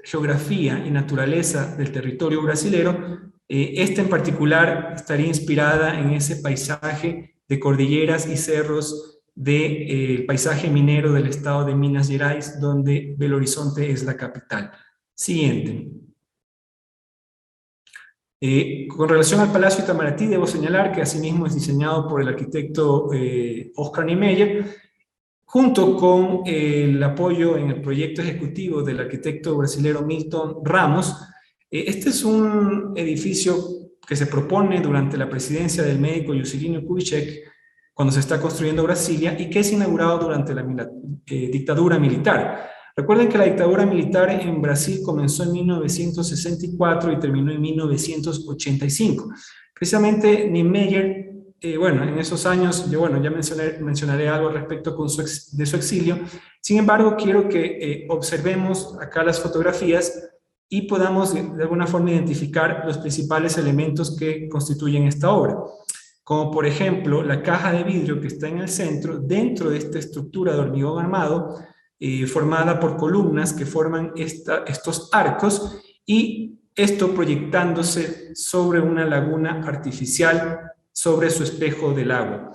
geografía y naturaleza del territorio brasilero, esta en particular estaría inspirada en ese paisaje de cordilleras y cerros del paisaje minero del estado de Minas Gerais, donde Belo Horizonte es la capital. Siguiente. Con relación al Palacio Itamaraty, debo señalar que asimismo es diseñado por el arquitecto Oscar Niemeyer, junto con el apoyo en el proyecto ejecutivo del arquitecto brasilero Milton Ramos. Este es un edificio que se propone durante la presidencia del médico Juscelino Kubitschek, cuando se está construyendo Brasilia, y que es inaugurado durante la dictadura militar. Recuerden que la dictadura militar en Brasil comenzó en 1964 y terminó en 1985. Precisamente Niemeyer bueno, en esos años, yo bueno, ya mencionaré algo al respecto de su exilio. Sin embargo, quiero que observemos acá las fotografías y podamos de alguna forma identificar los principales elementos que constituyen esta obra. Como por ejemplo, la caja de vidrio que está en el centro, dentro de esta estructura de hormigón armado, formada por columnas que forman estos arcos, y esto proyectándose sobre una laguna artificial, sobre su espejo del agua.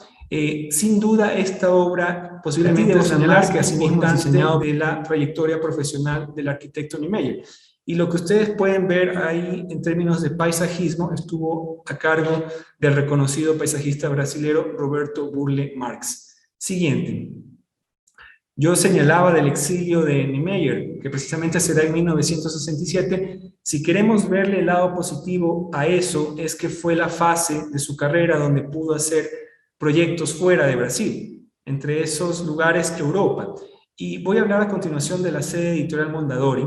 Sin duda, esta obra posiblemente debo señalar que asimismo es diseñado de la trayectoria profesional del arquitecto Niemeyer. Y lo que ustedes pueden ver ahí en términos de paisajismo estuvo a cargo del reconocido paisajista brasilero Roberto Burle Marx. Siguiente. Yo señalaba del exilio de Niemeyer, que precisamente se da en 1967. Si queremos verle el lado positivo a eso, es que fue la fase de su carrera donde pudo hacer proyectos fuera de Brasil, entre esos lugares Europa. Y voy a hablar a continuación de la sede editorial Mondadori,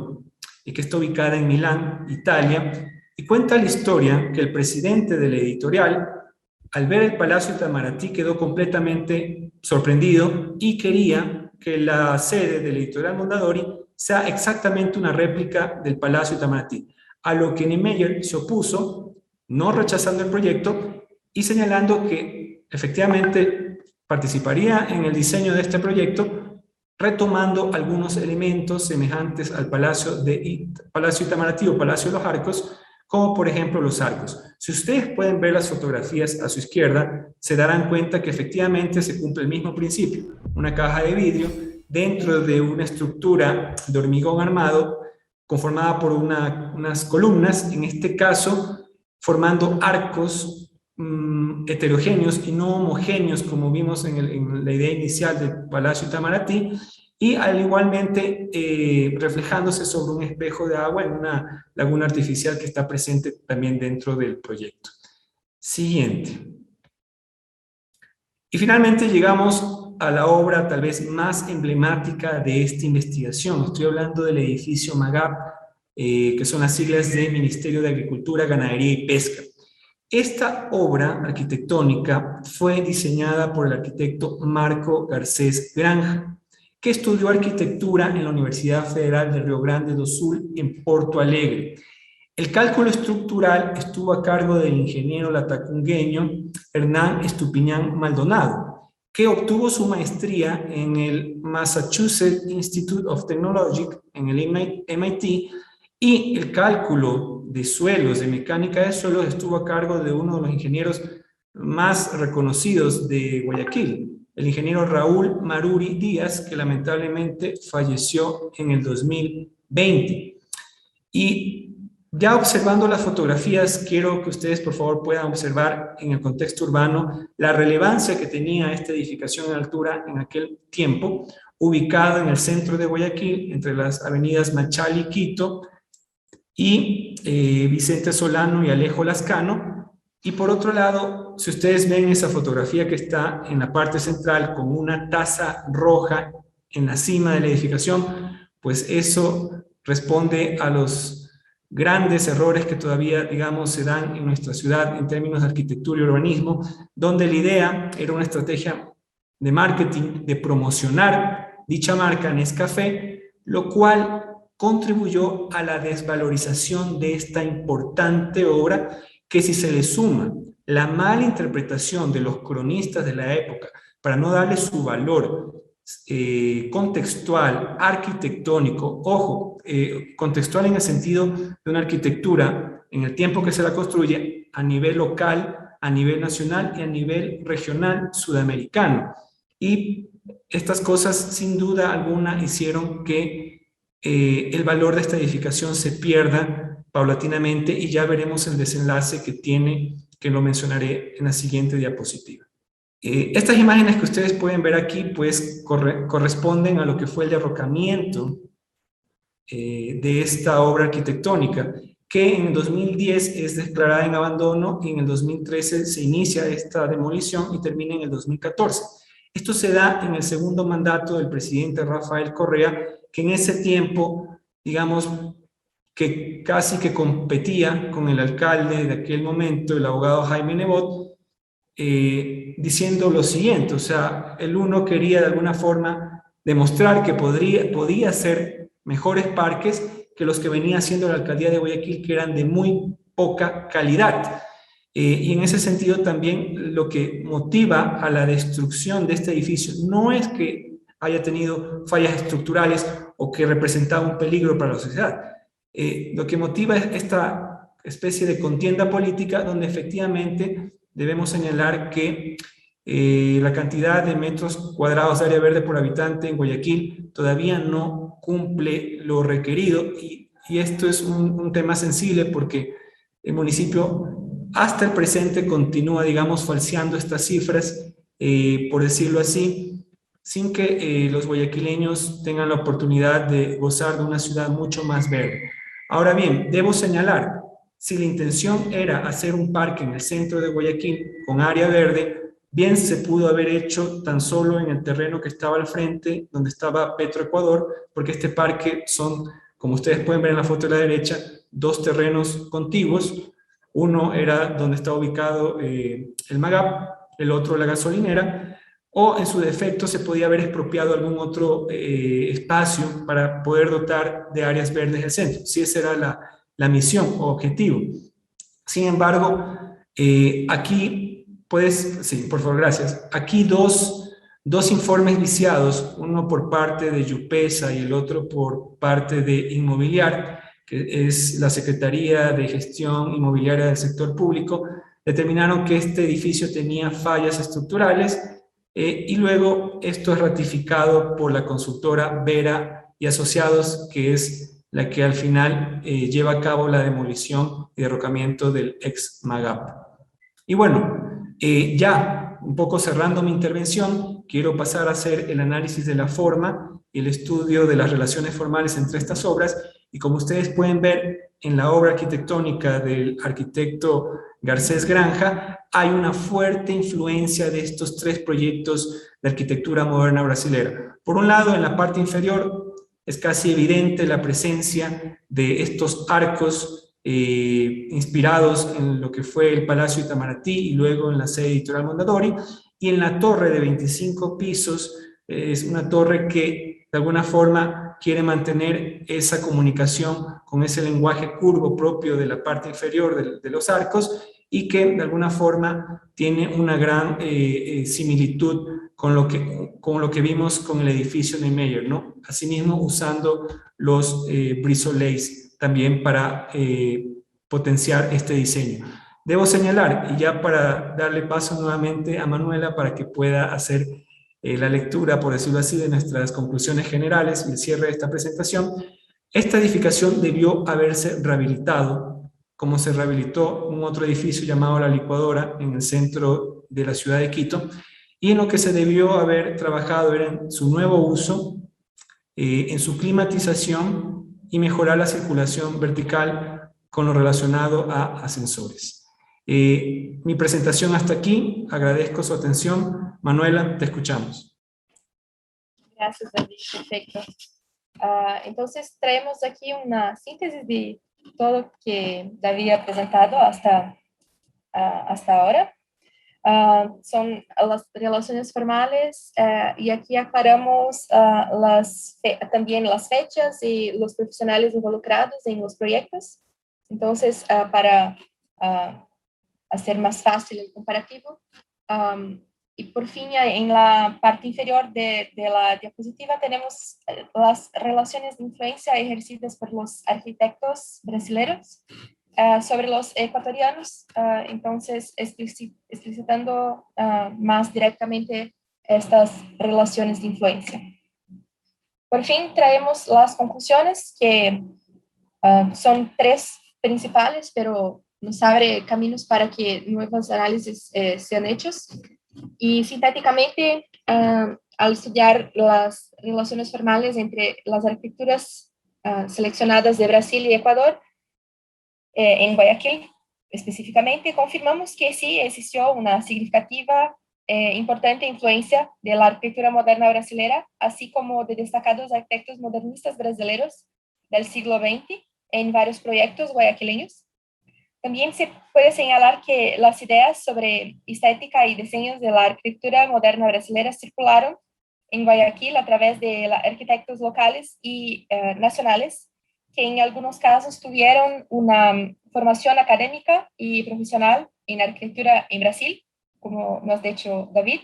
que está ubicada en Milán, Italia, y cuenta la historia que el presidente de la editorial, al ver el Palacio Itamaraty, quedó completamente sorprendido y quería que la sede de la editorial Mondadori sea exactamente una réplica del Palacio Itamaraty, a lo que Niemeyer se opuso, no rechazando el proyecto y señalando que efectivamente participaría en el diseño de este proyecto, retomando algunos elementos semejantes al Palacio Itamaraty o Palacio de los Arcos, como por ejemplo los arcos. Si ustedes pueden ver las fotografías a su izquierda, se darán cuenta que efectivamente se cumple el mismo principio. Una caja de vidrio dentro de una estructura de hormigón armado conformada por unas columnas, en este caso formando arcos heterogéneos y no homogéneos como vimos en la idea inicial del Palacio Itamaraty, y al igualmente reflejándose sobre un espejo de agua en una laguna artificial que está presente también dentro del proyecto. Siguiente. Y finalmente llegamos a la obra tal vez más emblemática de esta investigación. Estoy hablando del edificio MAGAP, que son las siglas de Ministerio de Agricultura, Ganadería y Pesca. Esta obra arquitectónica fue diseñada por el arquitecto Marco Garcés Granja, que estudió arquitectura en la Universidad Federal de Río Grande do Sul en Porto Alegre. El cálculo estructural estuvo a cargo del ingeniero latacungueño Hernán Estupiñán Maldonado, que obtuvo su maestría en el Massachusetts Institute of Technology, en el MIT, y el cálculo de suelos, de mecánica de suelos, estuvo a cargo de uno de los ingenieros más reconocidos de Guayaquil, el ingeniero Raúl Maruri Díaz, que lamentablemente falleció en el 2020. Y ya observando las fotografías, quiero que ustedes por favor puedan observar en el contexto urbano la relevancia que tenía esta edificación en altura en aquel tiempo, ubicada en el centro de Guayaquil, entre las avenidas Machala y Quito, y Vicente Solano y Alejo Lascano. Y por otro lado, si ustedes ven esa fotografía que está en la parte central con una taza roja en la cima de la edificación, pues eso responde a los grandes errores que todavía, digamos, se dan en nuestra ciudad en términos de arquitectura y urbanismo, donde la idea era una estrategia de marketing, de promocionar dicha marca Nescafé, lo cual contribuyó a la desvalorización de esta importante obra, que si se le suma la mala interpretación de los cronistas de la época para no darle su valor contextual, arquitectónico, ojo, contextual en el sentido de una arquitectura en el tiempo que se la construye a nivel local, a nivel nacional y a nivel regional sudamericano. Y estas cosas sin duda alguna hicieron que el valor de esta edificación se pierda paulatinamente, y ya veremos el desenlace que tiene, que lo mencionaré en la siguiente diapositiva. Estas imágenes que ustedes pueden ver aquí pues corresponden a lo que fue el derrocamiento de esta obra arquitectónica, que en el 2010 es declarada en abandono y en el 2013 se inicia esta demolición y termina en el 2014. Esto se da en el segundo mandato del presidente Rafael Correa, que en ese tiempo, digamos, que casi que competía con el alcalde de aquel momento, el abogado Jaime Nebot, diciendo lo siguiente, o sea, el uno quería de alguna forma demostrar que podía hacer mejores parques que los que venía haciendo la alcaldía de Guayaquil, que eran de muy poca calidad. Y en ese sentido también lo que motiva a la destrucción de este edificio no es que haya tenido fallas estructurales o que representaba un peligro para la sociedad. Lo que motiva es esta especie de contienda política donde efectivamente debemos señalar que la cantidad de metros cuadrados de área verde por habitante en Guayaquil todavía no cumple lo requerido y esto es un tema sensible porque el municipio hasta el presente continúa, digamos, falseando estas cifras, por decirlo así, sin que los guayaquileños tengan la oportunidad de gozar de una ciudad mucho más verde. Ahora bien, debo señalar, si la intención era hacer un parque en el centro de Guayaquil con área verde, bien se pudo haber hecho tan solo en el terreno que estaba al frente, donde estaba Petroecuador, porque este parque son, como ustedes pueden ver en la foto de la derecha, dos terrenos contiguos. Uno era donde está ubicado el MAGAP, el otro la gasolinera, o en su defecto se podía haber expropiado algún otro espacio para poder dotar de áreas verdes el centro, si esa era la misión o objetivo. Sin embargo, aquí puedes, sí, por favor, gracias. Aquí dos informes viciados, uno por parte de Yupesa y el otro por parte de Inmobiliar, que es la Secretaría de Gestión Inmobiliaria del Sector Público, determinaron que este edificio tenía fallas estructurales y luego esto es ratificado por la consultora Vera y Asociados, que es la que al final lleva a cabo la demolición y derrocamiento del ex MAGAP. Y bueno, ya un poco cerrando mi intervención, quiero pasar a hacer el análisis de la forma y el estudio de las relaciones formales entre estas obras. Y como ustedes pueden ver en la obra arquitectónica del arquitecto Garcés Granja, hay una fuerte influencia de estos tres proyectos de arquitectura moderna brasilera. Por un lado, en la parte inferior es casi evidente la presencia de estos arcos inspirados en lo que fue el Palacio Itamaraty y luego en la sede editorial Mondadori, y en la torre de 25 pisos es una torre que de alguna forma quiere mantener esa comunicación con ese lenguaje curvo propio de la parte inferior de los arcos y que de alguna forma tiene una gran similitud con lo que vimos con el edificio de Meyer, ¿no? Asimismo, usando los brisolets también para potenciar este diseño. Debo señalar, y ya para darle paso nuevamente a Manuela para que pueda hacer la lectura, por decirlo así, de nuestras conclusiones generales y el cierre de esta presentación, esta edificación debió haberse rehabilitado, como se rehabilitó un otro edificio llamado La Licuadora en el centro de la ciudad de Quito, y en lo que se debió haber trabajado era en su nuevo uso, en su climatización y mejorar la circulación vertical con lo relacionado a ascensores. Mi presentación hasta aquí, agradezco su atención. Manuela, te escuchamos. Gracias, David. Perfecto. Entonces, traemos aquí una síntesis de todo lo que David ha presentado hasta ahora. Son las relaciones formales y aquí aclaramos también las fechas y los profesionales involucrados en los proyectos. Entonces, para hacer más fácil el comparativo. Y por fin, en la parte inferior de la diapositiva tenemos las relaciones de influencia ejercidas por los arquitectos brasileños sobre los ecuatorianos, entonces explicitando más directamente estas relaciones de influencia. Por fin traemos las conclusiones que son tres principales, pero nos abre caminos para que nuevos análisis sean hechos. Y sintéticamente, al estudiar las relaciones formales entre las arquitecturas seleccionadas de Brasil y Ecuador, en Guayaquil específicamente, confirmamos que sí existió una significativa, importante influencia de la arquitectura moderna brasileña, así como de destacados arquitectos modernistas brasileños del siglo XX en varios proyectos guayaquileños. También se puede señalar que las ideas sobre estética y diseños de la arquitectura moderna brasileña circularon en Guayaquil a través de arquitectos locales y nacionales, que en algunos casos tuvieron una formación académica y profesional en arquitectura en Brasil, como nos ha dicho David.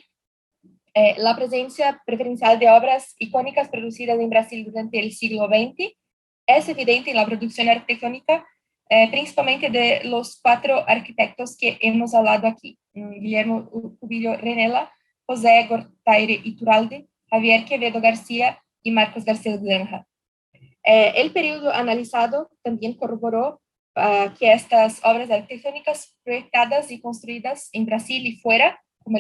La presencia preferencial de obras icónicas producidas en Brasil durante el siglo XX es evidente en la producción arquitectónica, principalmente de los 4 arquitectos que hemos hablado aquí: Guillermo Cubillo Renela, José Gortaire Iturralde, Javier Quevedo García y Marcos García Granja. El periodo analizado también corroboró que estas obras arquitectónicas proyectadas y construidas en Brasil y fuera, como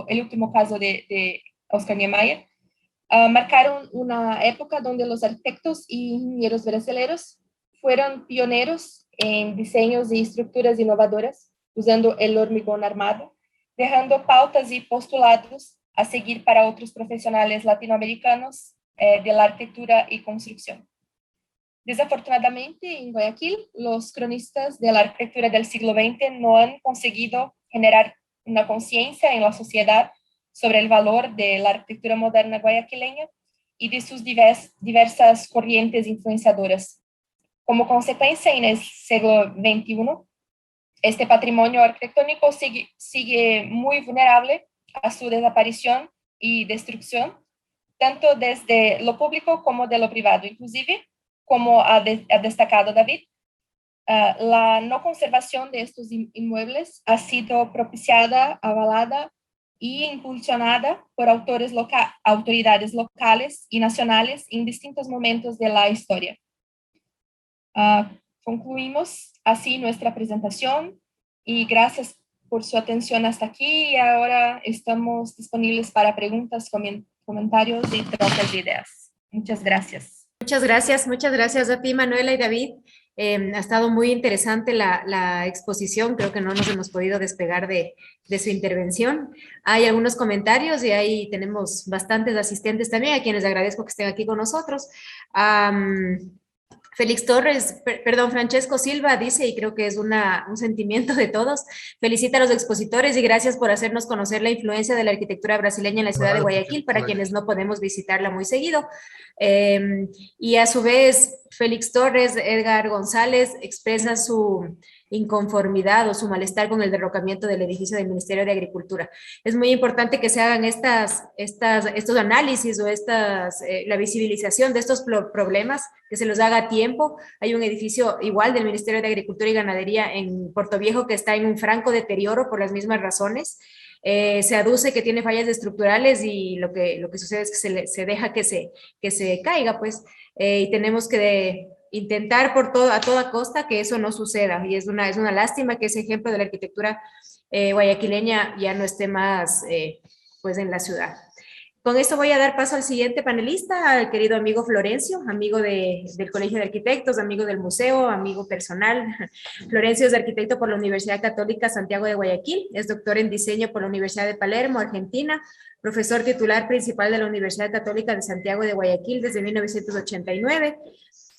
el último caso de Oscar Niemeyer, marcaron una época donde los arquitectos y ingenieros brasileños fueron pioneros en diseños y estructuras innovadoras, usando el hormigón armado, dejando pautas y postulados a seguir para otros profesionales latinoamericanos de la arquitectura y construcción. Desafortunadamente, en Guayaquil, los cronistas de la arquitectura del siglo XX no han conseguido generar una conciencia en la sociedad sobre el valor de la arquitectura moderna guayaquileña y de sus diversas corrientes influenciadoras. Como consecuencia, en el siglo XXI, este patrimonio arquitectónico sigue muy vulnerable a su desaparición y destrucción, tanto desde lo público como de lo privado. Inclusive, como ha destacado David, la no conservación de estos inmuebles ha sido propiciada, avalada y impulsionada por autoridades locales y nacionales en distintos momentos de la historia. Concluimos así nuestra presentación y gracias por su atención hasta aquí, y ahora estamos disponibles para preguntas, comentarios y trocas de ideas. Muchas gracias. Muchas gracias a ti, Manuela y David. Ha estado muy interesante la exposición, creo que no nos hemos podido despegar de su intervención. Hay algunos comentarios y ahí tenemos bastantes asistentes también, a quienes agradezco que estén aquí con nosotros. Félix Torres, Francesco Silva dice, y creo que es un sentimiento de todos, felicita a los expositores y gracias por hacernos conocer la influencia de la arquitectura brasileña en la ciudad de Guayaquil, para quienes no podemos visitarla muy seguido. Y a su vez, Félix Torres, Edgar González expresa su inconformidad o su malestar con el derrocamiento del edificio del Ministerio de Agricultura. Es muy importante que se hagan estos análisis o la visibilización de estos problemas, que se los haga a tiempo. Hay un edificio igual del Ministerio de Agricultura y Ganadería en Puerto Viejo que está en un franco deterioro por las mismas razones. Se aduce que tiene fallas estructurales y lo que sucede es que se deja que se caiga, pues, y tenemos que intentar a toda costa que eso no suceda, y es una lástima que ese ejemplo de la arquitectura guayaquileña ya no esté más pues en la ciudad. Con esto voy a dar paso al siguiente panelista, al querido amigo Florencio, amigo del Colegio de Arquitectos, amigo del museo, amigo personal. Florencio es arquitecto por la Universidad Católica Santiago de Guayaquil, es doctor en diseño por la Universidad de Palermo, Argentina, profesor titular principal de la Universidad Católica de Santiago de Guayaquil desde 1989,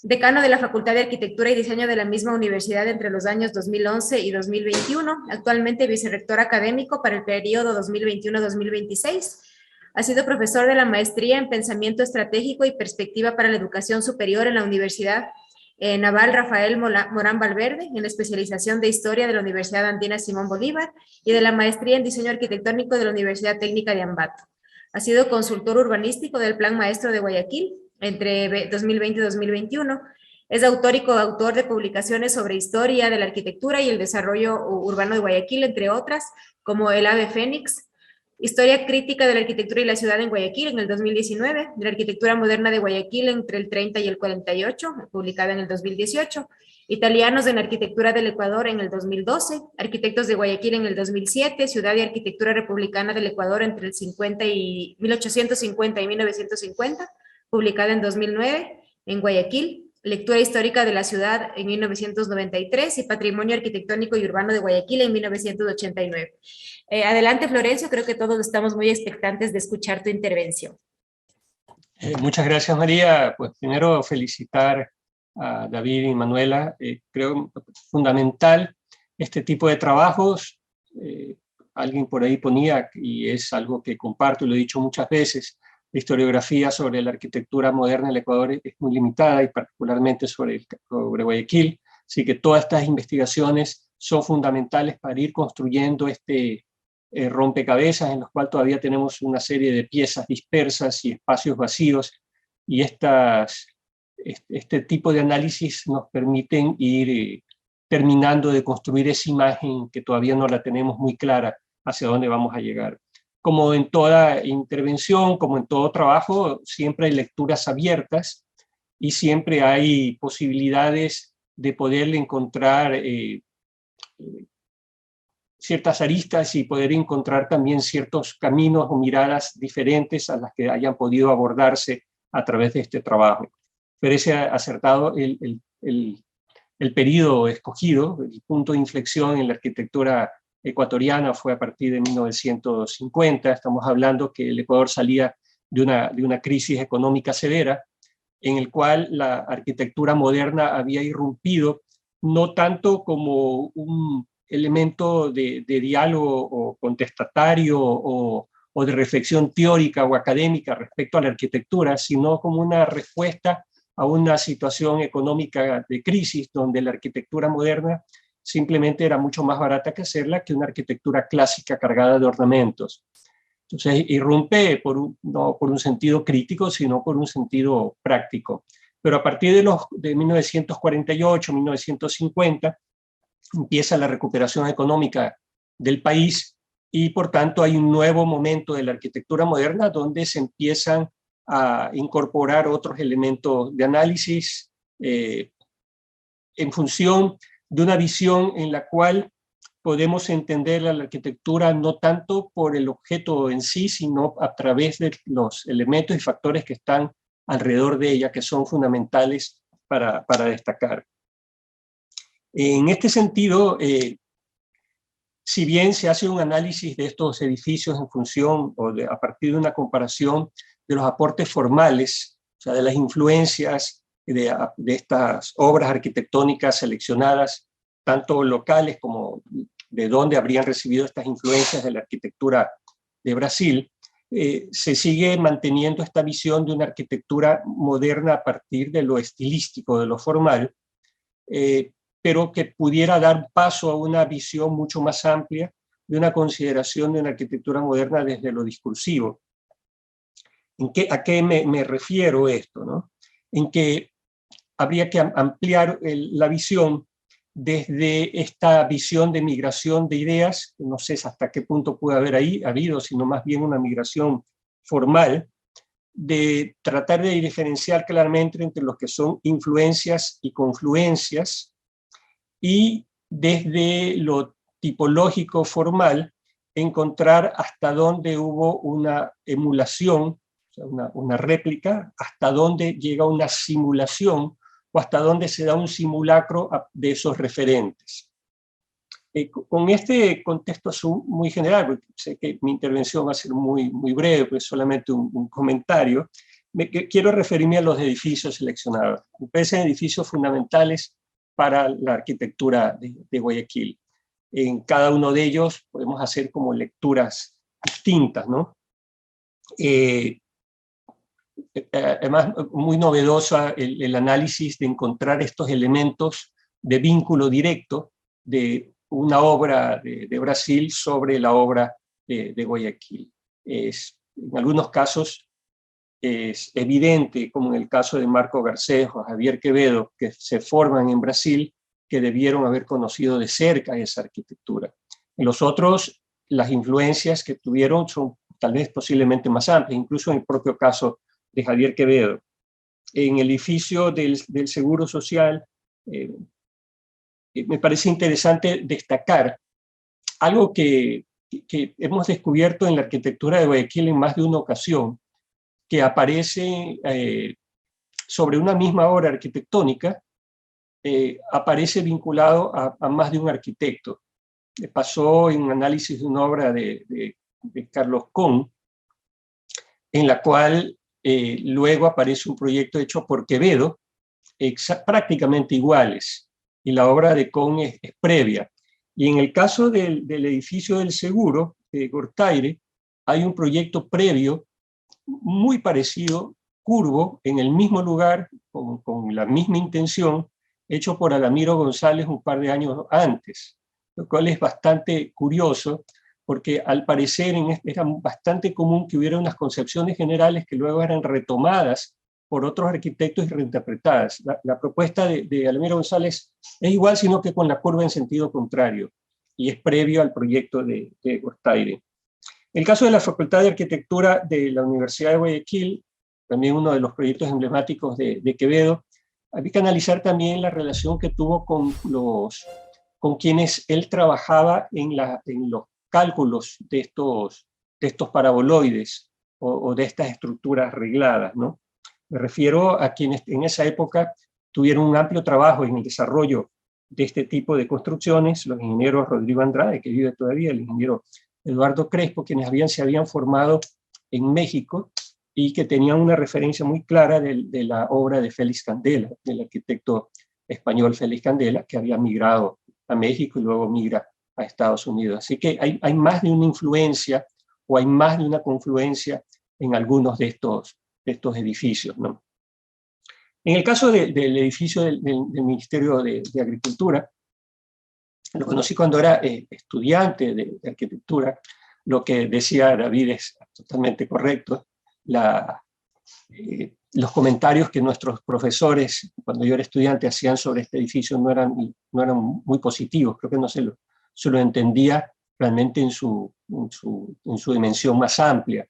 decano de la Facultad de Arquitectura y Diseño de la misma universidad entre los años 2011 y 2021, actualmente vicerrector académico para el periodo 2021-2026. Ha sido profesor de la maestría en Pensamiento Estratégico y Perspectiva para la Educación Superior en la Universidad Naval Rafael Morán Valverde, en la especialización de Historia de la Universidad Andina Simón Bolívar y de la maestría en Diseño Arquitectónico de la Universidad Técnica de Ambato. Ha sido consultor urbanístico del Plan Maestro de Guayaquil entre 2020 y 2021. Es autor y coautor de publicaciones sobre historia de la arquitectura y el desarrollo urbano de Guayaquil, entre otras, como El Ave Fénix, Historia crítica de la arquitectura y la ciudad en Guayaquil en el 2019, de la arquitectura moderna de Guayaquil entre el 30 y el 48, publicada en el 2018, Italianos en arquitectura del Ecuador en el 2012, Arquitectos de Guayaquil en el 2007, Ciudad y Arquitectura Republicana del Ecuador entre el 1850 y 1950, publicada en 2009, en Guayaquil, Lectura histórica de la ciudad en 1993 y Patrimonio arquitectónico y urbano de Guayaquil en 1989. Adelante, Florencio, creo que todos estamos muy expectantes de escuchar tu intervención. Muchas gracias, María. Pues primero felicitar a David y Manuela. Creo fundamental este tipo de trabajos, alguien por ahí ponía, y es algo que comparto y lo he dicho muchas veces, la historiografía sobre la arquitectura moderna del Ecuador es muy limitada, y particularmente sobre Guayaquil, así que todas estas investigaciones son fundamentales para ir construyendo este rompecabezas en los cuales todavía tenemos una serie de piezas dispersas y espacios vacíos, y este tipo de análisis nos permiten ir terminando de construir esa imagen que todavía no la tenemos muy clara hacia dónde vamos a llegar. Como en toda intervención, como en todo trabajo, siempre hay lecturas abiertas y siempre hay posibilidades de poderle encontrar ciertas aristas y poder encontrar también ciertos caminos o miradas diferentes a las que hayan podido abordarse a través de este trabajo. Parece acertado el periodo escogido, el punto de inflexión en la arquitectura ecuatoriana fue a partir de 1950. Estamos hablando que el Ecuador salía de una crisis económica severa, en el cual la arquitectura moderna había irrumpido, no tanto como un elemento de diálogo o contestatario o de reflexión teórica o académica respecto a la arquitectura, sino como una respuesta a una situación económica de crisis donde la arquitectura moderna simplemente era mucho más barata que hacerla que una arquitectura clásica cargada de ornamentos. Entonces irrumpe no por un sentido crítico, sino por un sentido práctico. Pero a partir de 1948, 1950, empieza la recuperación económica del país y por tanto hay un nuevo momento de la arquitectura moderna donde se empiezan a incorporar otros elementos de análisis en función de una visión en la cual podemos entender la arquitectura no tanto por el objeto en sí, sino a través de los elementos y factores que están alrededor de ella, que son fundamentales para destacar. En este sentido, si bien se hace un análisis de estos edificios en función o a partir de una comparación de los aportes formales, o sea, de las influencias de estas obras arquitectónicas seleccionadas, tanto locales como de dónde habrían recibido estas influencias de la arquitectura de Brasil, se sigue manteniendo esta visión de una arquitectura moderna a partir de lo estilístico, de lo formal, pero que pudiera dar paso a una visión mucho más amplia de una consideración de una arquitectura moderna desde lo discursivo. ¿A qué me refiero esto, no? En que habría que ampliar la visión desde esta visión de migración de ideas, no sé hasta qué punto puede haber habido, sino más bien una migración formal, de tratar de diferenciar claramente entre los que son influencias y confluencias, y desde lo tipológico formal encontrar hasta dónde hubo una emulación, o sea, una réplica, hasta dónde llega una simulación o hasta dónde se da un simulacro de esos referentes. Con este contexto muy general, porque sé que mi intervención va a ser muy breve, pues solamente un comentario, quiero referirme a los edificios seleccionados. Me parecen edificios fundamentales para la arquitectura de Guayaquil. En cada uno de ellos podemos hacer como lecturas distintas, ¿no? Además, muy novedosa el análisis de encontrar estos elementos de vínculo directo de una obra de Brasil sobre la obra de Guayaquil. En algunos casos es evidente, como en el caso de Marco Garcés o Javier Quevedo, que se forman en Brasil, que debieron haber conocido de cerca esa arquitectura. En los otros, las influencias que tuvieron son tal vez posiblemente más amplias, incluso en el propio caso de Javier Quevedo. En el edificio del Seguro Social, me parece interesante destacar algo que hemos descubierto en la arquitectura de Guayaquil en más de una ocasión, que aparece sobre una misma obra arquitectónica, aparece vinculado a más de un arquitecto. Pasó en un análisis de una obra de Carlos Kohn, en la cual luego aparece un proyecto hecho por Quevedo, prácticamente iguales, y la obra de Kohn es previa. Y en el caso del edificio del seguro, de Gortaire, hay un proyecto previo muy parecido, curvo, en el mismo lugar, con la misma intención, hecho por Alamiro González un par de años antes, lo cual es bastante curioso, porque al parecer era bastante común que hubiera unas concepciones generales que luego eran retomadas por otros arquitectos y reinterpretadas. La propuesta de Alamiro González es igual, sino que con la curva en sentido contrario, y es previo al proyecto de Gortaire. El caso de la Facultad de Arquitectura de la Universidad de Guayaquil, también uno de los proyectos emblemáticos de Quevedo, hay que analizar también la relación que tuvo con quienes él trabajaba en los cálculos de estos paraboloides o de estas estructuras regladas, ¿no? Me refiero a quienes en esa época tuvieron un amplio trabajo en el desarrollo de este tipo de construcciones, los ingenieros Rodrigo Andrade, que vive todavía, el ingeniero Eduardo Crespo, quienes se habían formado en México y que tenían una referencia muy clara de la obra de Félix Candela, del arquitecto español Félix Candela, que había migrado a México y luego migra a Estados Unidos. Así que hay más de una influencia o hay más de una confluencia en algunos de estos edificios, ¿no? En el caso del edificio del Ministerio de Agricultura, lo conocí cuando era estudiante de arquitectura. Lo que decía David es totalmente correcto. Los comentarios que nuestros profesores, cuando yo era estudiante, hacían sobre este edificio no eran muy positivos. Creo que no se lo entendía realmente en su dimensión más amplia.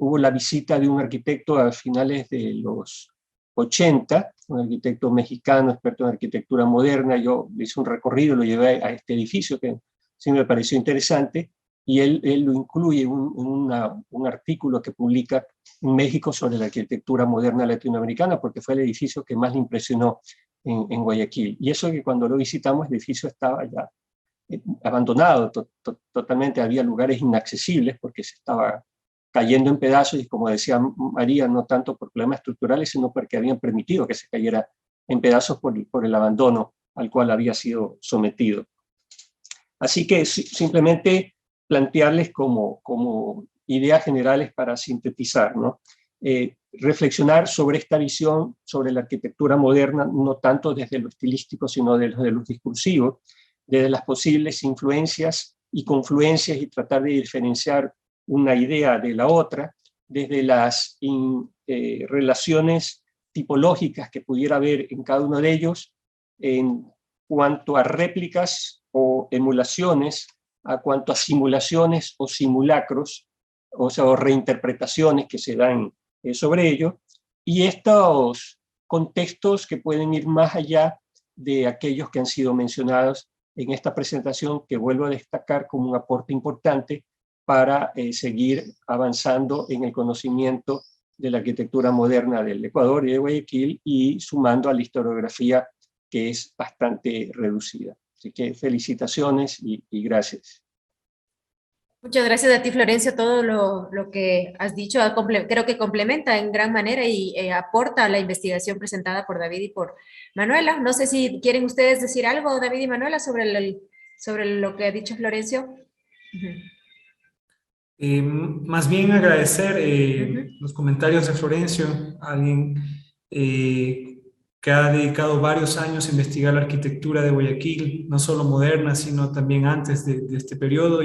Hubo la visita de un arquitecto a finales de los 80, un arquitecto mexicano, experto en arquitectura moderna. Yo hice un recorrido, lo llevé a este edificio que sí me pareció interesante, y él lo incluye en un artículo que publica en México sobre la arquitectura moderna latinoamericana, porque fue el edificio que más le impresionó en Guayaquil. Y eso que cuando lo visitamos, el edificio estaba ya abandonado totalmente, había lugares inaccesibles porque se estaba cayendo en pedazos, y como decía María, no tanto por problemas estructurales, sino porque habían permitido que se cayera en pedazos por el abandono al cual había sido sometido. Así que simplemente plantearles como ideas generales para sintetizar, ¿no? Reflexionar sobre esta visión, sobre la arquitectura moderna, no tanto desde lo estilístico, sino desde lo discursivo, desde las posibles influencias y confluencias, y tratar de diferenciar una idea de la otra, desde las relaciones tipológicas que pudiera haber en cada uno de ellos, en cuanto a réplicas o emulaciones, a cuanto a simulaciones o simulacros, o sea, o reinterpretaciones que se dan sobre ello, y estos contextos que pueden ir más allá de aquellos que han sido mencionados en esta presentación, que vuelvo a destacar como un aporte importante para seguir avanzando en el conocimiento de la arquitectura moderna del Ecuador y de Guayaquil, y sumando a la historiografía, que es bastante reducida. Así que felicitaciones y gracias. Muchas gracias a ti, Florencio. Todo lo que has dicho creo que complementa en gran manera y aporta a la investigación presentada por David y por Manuela. No sé si quieren ustedes decir algo, David y Manuela, sobre lo que ha dicho Florencio. Más bien agradecer los comentarios de Florencio, alguien que ha dedicado varios años a investigar la arquitectura de Guayaquil, no solo moderna, sino también antes de este periodo,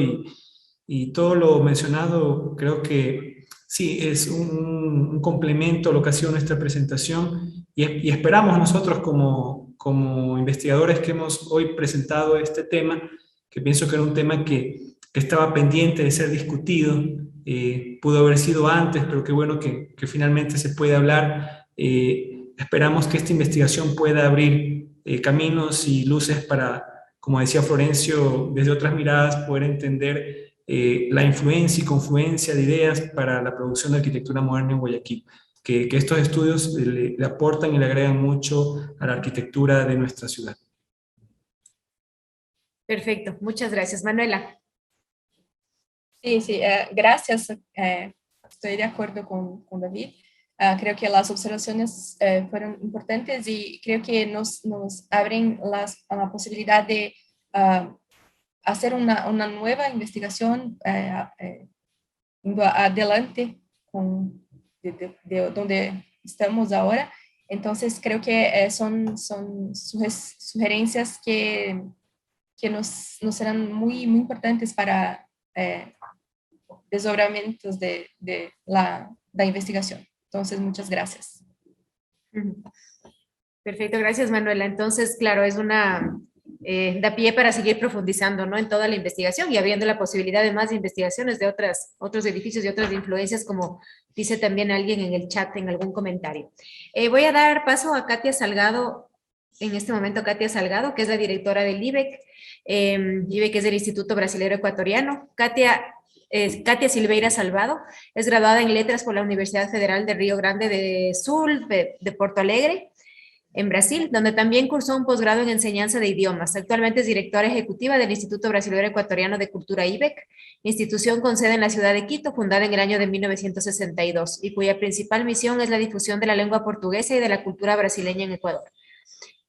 y todo lo mencionado creo que sí, es un complemento a lo que ha sido nuestra presentación, y esperamos nosotros como investigadores que hemos hoy presentado este tema, que pienso que era un tema que estaba pendiente de ser discutido, pudo haber sido antes, pero qué bueno que finalmente se puede hablar. Esperamos que esta investigación pueda abrir caminos y luces para, como decía Florencio, desde otras miradas poder entender la influencia y confluencia de ideas para la producción de arquitectura moderna en Guayaquil. Que estos estudios le aportan y le agregan mucho a la arquitectura de nuestra ciudad. Perfecto, muchas gracias. Manuela. Sí, gracias. Estoy de acuerdo con David. Creo que las observaciones fueron importantes y creo que nos abren la posibilidad de hacer una nueva investigación indo adelante de donde estamos ahora. Entonces, creo que son sugerencias que nos serán muy importantes para desdobramientos de la investigación. Entonces, muchas gracias. Perfecto, gracias Manuela. Entonces, claro, es da pie para seguir profundizando, ¿no?, en toda la investigación y abriendo la posibilidad de más investigaciones de otros edificios y otras influencias, como dice también alguien en el chat, en algún comentario. Voy a dar paso a Katia Salgado, en este momento Katia Salgado, que es la directora del IBEC. IBEC es del Instituto Brasilero Ecuatoriano. Katia Silveira Salvado es graduada en Letras por la Universidad Federal de Río Grande do Sul de Porto Alegre, en Brasil, donde también cursó un posgrado en enseñanza de idiomas. Actualmente es directora ejecutiva del Instituto Brasilero Ecuatoriano de Cultura IBEC, institución con sede en la ciudad de Quito, fundada en el año de 1962, y cuya principal misión es la difusión de la lengua portuguesa y de la cultura brasileña en Ecuador.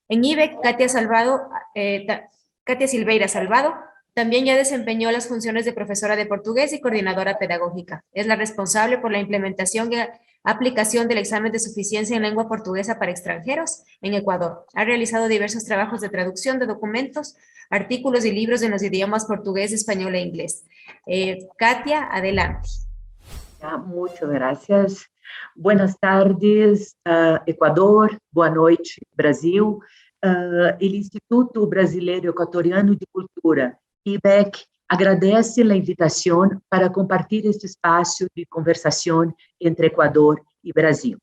En IBEC, Katia Silveira Salvado también ya desempeñó las funciones de profesora de portugués y coordinadora pedagógica. Es la responsable por la implementación y aplicación del examen de suficiencia en lengua portuguesa para extranjeros en Ecuador. Ha realizado diversos trabajos de traducción de documentos, artículos y libros en los idiomas portugués, español e inglés. Katia, adelante. Muchas gracias. Buenas tardes, Ecuador. Boa noite, Brasil. O Instituto Brasileiro Equatoriano de Cultura, IBEC, agradece a invitação para compartilhar este espaço de conversação entre Equador e Brasil.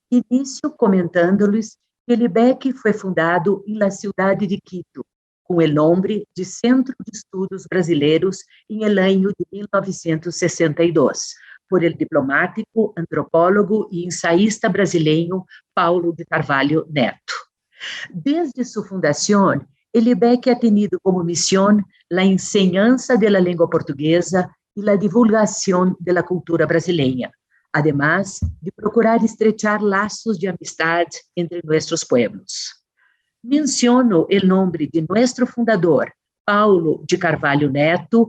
Inicio comentando-lhes que o IBEC foi fundado na cidade de Quito, com o nome de Centro de Estudos Brasileiros em el ano de 1962, por el diplomático, antropólogo e ensaísta brasileiro Paulo de Carvalho Neto. Desde sua fundação, o IBEC ha tenido como missão a enseñanza de la língua portuguesa e a divulgação de la cultura brasileña, además de procurar estrechar laços de amistade entre nossos pueblos. Menciono o nome de nosso fundador, Paulo de Carvalho Neto,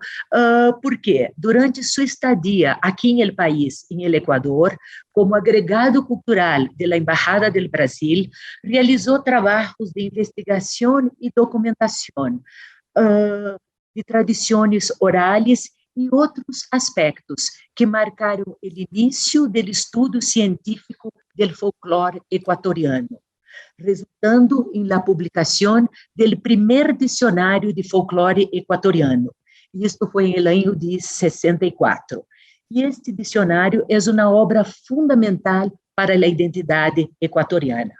porque durante sua estadia aqui em el país, em el Equador, como agregado cultural da Embajada do Brasil, realizou trabalhos de investigação e documentação de tradições orales e outros aspectos que marcaram o início do estudo científico do folclore equatoriano, resultando em la publicação do primeiro dicionário de folclore equatoriano. Isto foi em el ano de 64. E este dicionário é uma obra fundamental para a identidade equatoriana.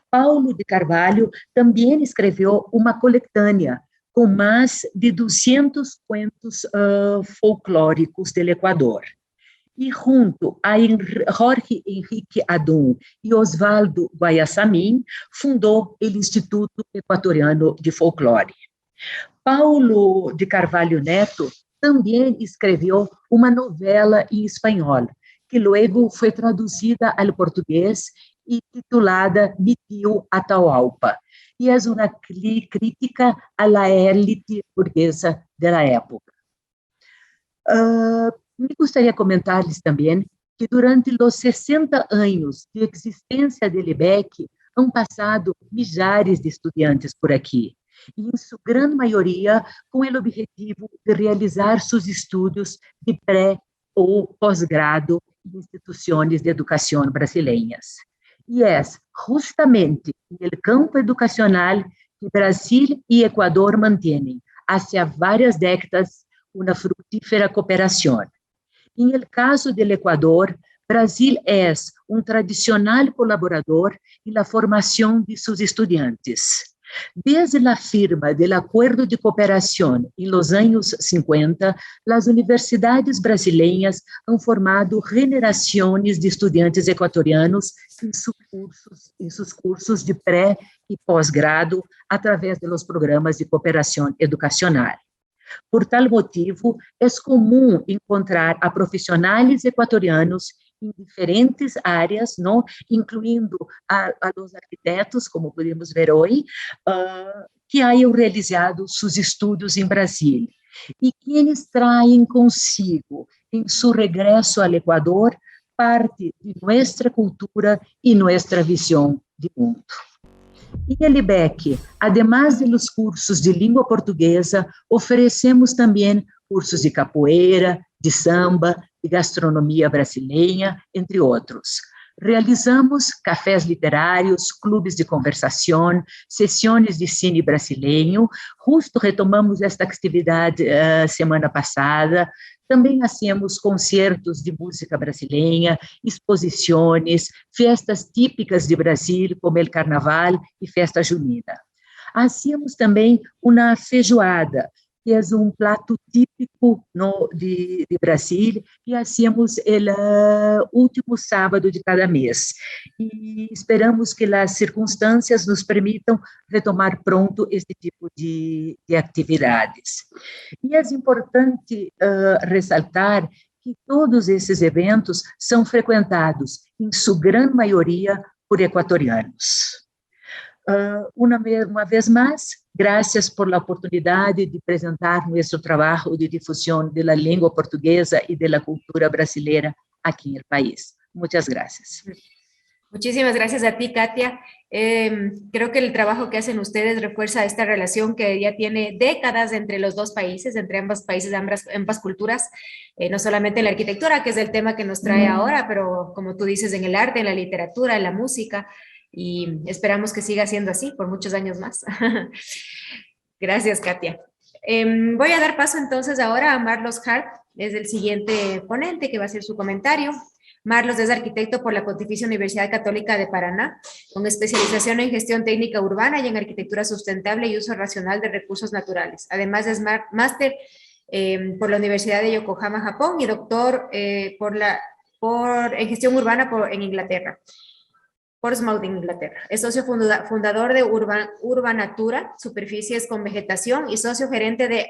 Paulo de Carvalho também escreveu uma coletânea com mais de 200 contos folclóricos do Equador. E junto a Jorge Henrique Adum e Osvaldo Guayasamín, fundou o Instituto Equatoriano de Folclore. Paulo de Carvalho Neto também escreveu uma novela em espanhol, que logo foi traduzida ao português e titulada Mi Tio Atahualpa, e é uma crítica à élite burguesa da época. Me gostaria de comentar-lhes também que durante os 60 anos de existência do IBEC, han passado milhares de estudantes por aqui, e em sua grande maioria com o objetivo de realizar seus estudos de pré ou pós-grado em instituições de educação brasileiras. E é justamente no campo educacional que Brasil e Equador mantêm, há várias décadas, uma frutífera cooperação. Em el caso do Equador, Brasil é um tradicional colaborador na formação de seus estudantes. Desde a firma do Acordo de Cooperação em los anos 50, as universidades brasileiras han formado generações de estudantes equatorianos em seus cursos de pré e pós-grado através dos programas de cooperação educacional. Por tal motivo, é comum encontrar a profissionais equatorianos em diferentes áreas, não? Incluindo a los arquitetos, como podemos ver hoje, que hayan realizado seus estudos em Brasília e quienes traem consigo, em seu regresso ao Equador, parte de nossa cultura e nossa visão de mundo. E el IBEC, además de los cursos de língua portuguesa, oferecemos também cursos de capoeira, de samba, de gastronomia brasileira, entre outros. Realizamos cafés literários, clubes de conversação, sessões de cine brasileiro. Justo retomamos esta atividade semana passada. Também hacemos concertos de música brasileira, exposições, festas típicas de Brasil, como o Carnaval e Festa Junina. Hacemos também uma feijoada, que é prato típico de Brasil, e hacemos o último sábado de cada mês. E esperamos que as circunstâncias nos permitam retomar pronto este tipo de atividades. E é importante ressaltar que todos esses eventos são frequentados, em sua grande maioria, por equatorianos. Uma vez mais, graças por la oportunidade de apresentar nosso trabalho de difusão da língua portuguesa e da cultura brasileira aqui no país. Muchas gracias. Muchísimas gracias a ti, Katia. Creo que el trabajo que hacen ustedes refuerza esta relación que ya tiene décadas entre los dos países, entre ambos países, ambas culturas, no solamente en la arquitectura, que es el tema que nos trae ahora, pero como tú dices, en el arte, en la literatura, en la música, y esperamos que siga siendo así por muchos años más. Gracias, Katia. Voy a dar paso entonces ahora a Marlos Hart, es el siguiente ponente que va a hacer su comentario. Marlos es arquitecto por la Pontificia Universidad Católica de Paraná, con especialización en gestión técnica urbana y en arquitectura sustentable y uso racional de recursos naturales. Además es máster por la Universidad de Yokohama, Japón, y doctor en gestión urbana en Inglaterra. Portsmouth, Inglaterra. Es socio fundador de Urbanatura, superficies con vegetación, y socio gerente de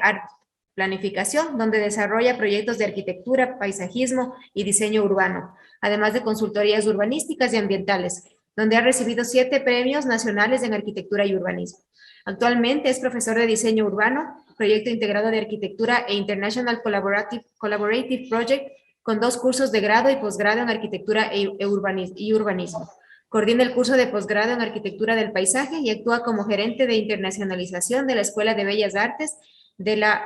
Planificación, donde desarrolla proyectos de arquitectura, paisajismo y diseño urbano, además de consultorías urbanísticas y ambientales, donde ha recibido 7 premios nacionales en arquitectura y urbanismo. Actualmente es profesor de diseño urbano, proyecto integrado de arquitectura e International Collaborative Project, con 2 cursos de grado y posgrado en arquitectura y urbanismo. Coordina el curso de posgrado en arquitectura del paisaje y actúa como gerente de internacionalización de la Escuela de Bellas Artes de la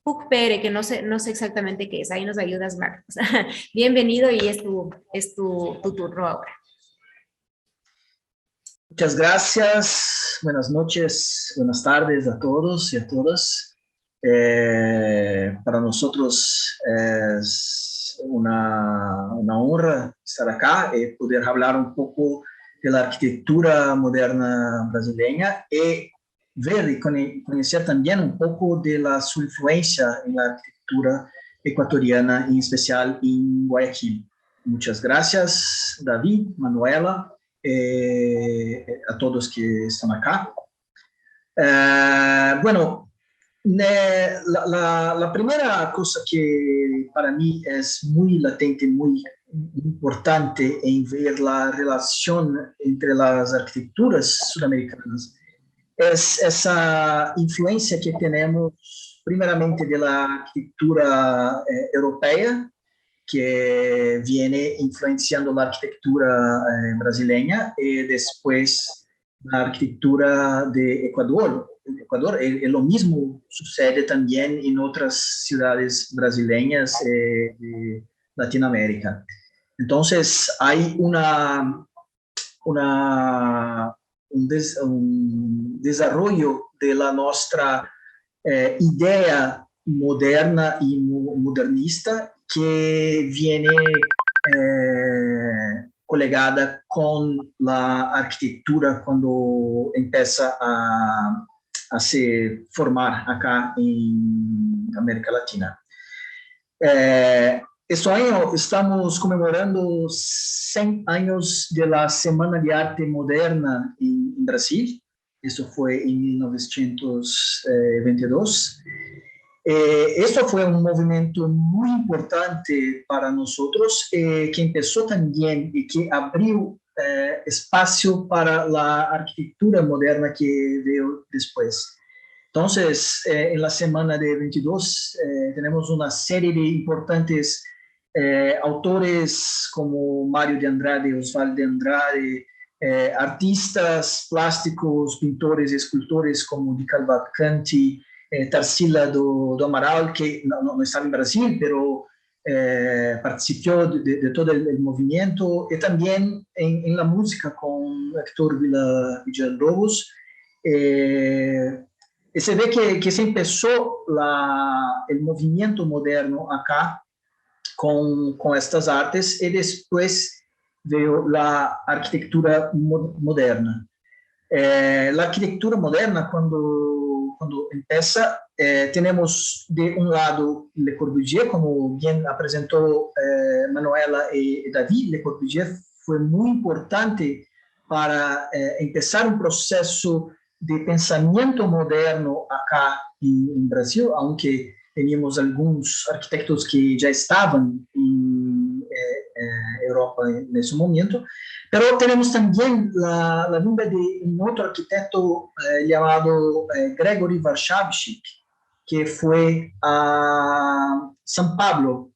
UCPR, que no sé exactamente qué es. Ahí nos ayudas, Marcos. Bienvenido, y es tu turno ahora. Muchas gracias. Buenas noches, buenas tardes a todos y a todas. Para nosotros es una honra estar acá y poder hablar un poco de la arquitectura moderna brasileña y ver y conocer también un poco de su influencia en la arquitectura ecuatoriana, en especial en Guayaquil. Muchas gracias, David, Manuela, a todos que están acá. Bueno, la primera cosa que para mí es muy latente, muy importante en ver la relación entre las arquitecturas sudamericanas es esa influencia que tenemos primeramente de la arquitectura europea, que viene influenciando la arquitectura brasileña, y después la arquitectura de Ecuador. Lo mismo sucede también en otras ciudades brasileñas de Latinoamérica. Entonces, hay un desarrollo de la nuestra idea moderna y modernista que viene colegada con la arquitectura cuando empieza a se formar acá en América Latina. Este año estamos conmemorando 100 años de la Semana de Arte Moderna en Brasil. Eso fue en 1922. Esto fue un movimiento muy importante para nosotros, que empezó también y que abrió espacio para la arquitectura moderna que veo después. Entonces, en la semana de 22 tenemos una serie de importantes autores como Mario de Andrade, Osvaldo de Andrade, artistas plásticos, pintores y escultores como Di Cavalcanti, Tarsila do Amaral, que no estaba en Brasil, pero participó de todo el movimiento, y también en la música con Héctor Villalobos. Y se ve que se empezó el movimiento moderno acá con estas artes, y después veo la arquitectura moderna. La arquitectura moderna, cuando empieza, tenemos de un lado Le Corbusier, como bien presentó Manuela y David. Le Corbusier fue muy importante para empezar un proceso de pensamiento moderno acá en Brasil, aunque teníamos algunos arquitectos que ya estaban en Europa en ese momento, pero tenemos también la vinda de un otro arquitecto llamado Gregory Warshawski, que fue a São Paulo.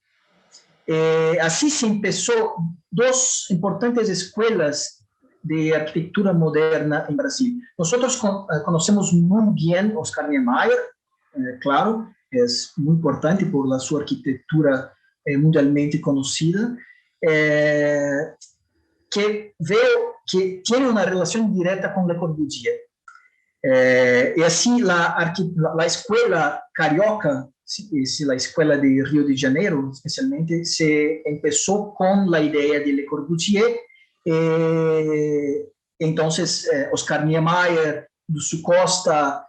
Así se empezó dos importantes escuelas de arquitectura moderna en Brasil. Nosotros conocemos muy bien Oscar Niemeyer, claro, es muy importante por su arquitectura mundialmente conocida, que veo que tiene una relación directa con Le Corbusier. Y así la escuela carioca, la escuela de Río de Janeiro especialmente, se empezó con la idea de Le Corbusier. Entonces, Oscar Niemeyer, Lúcio Costa,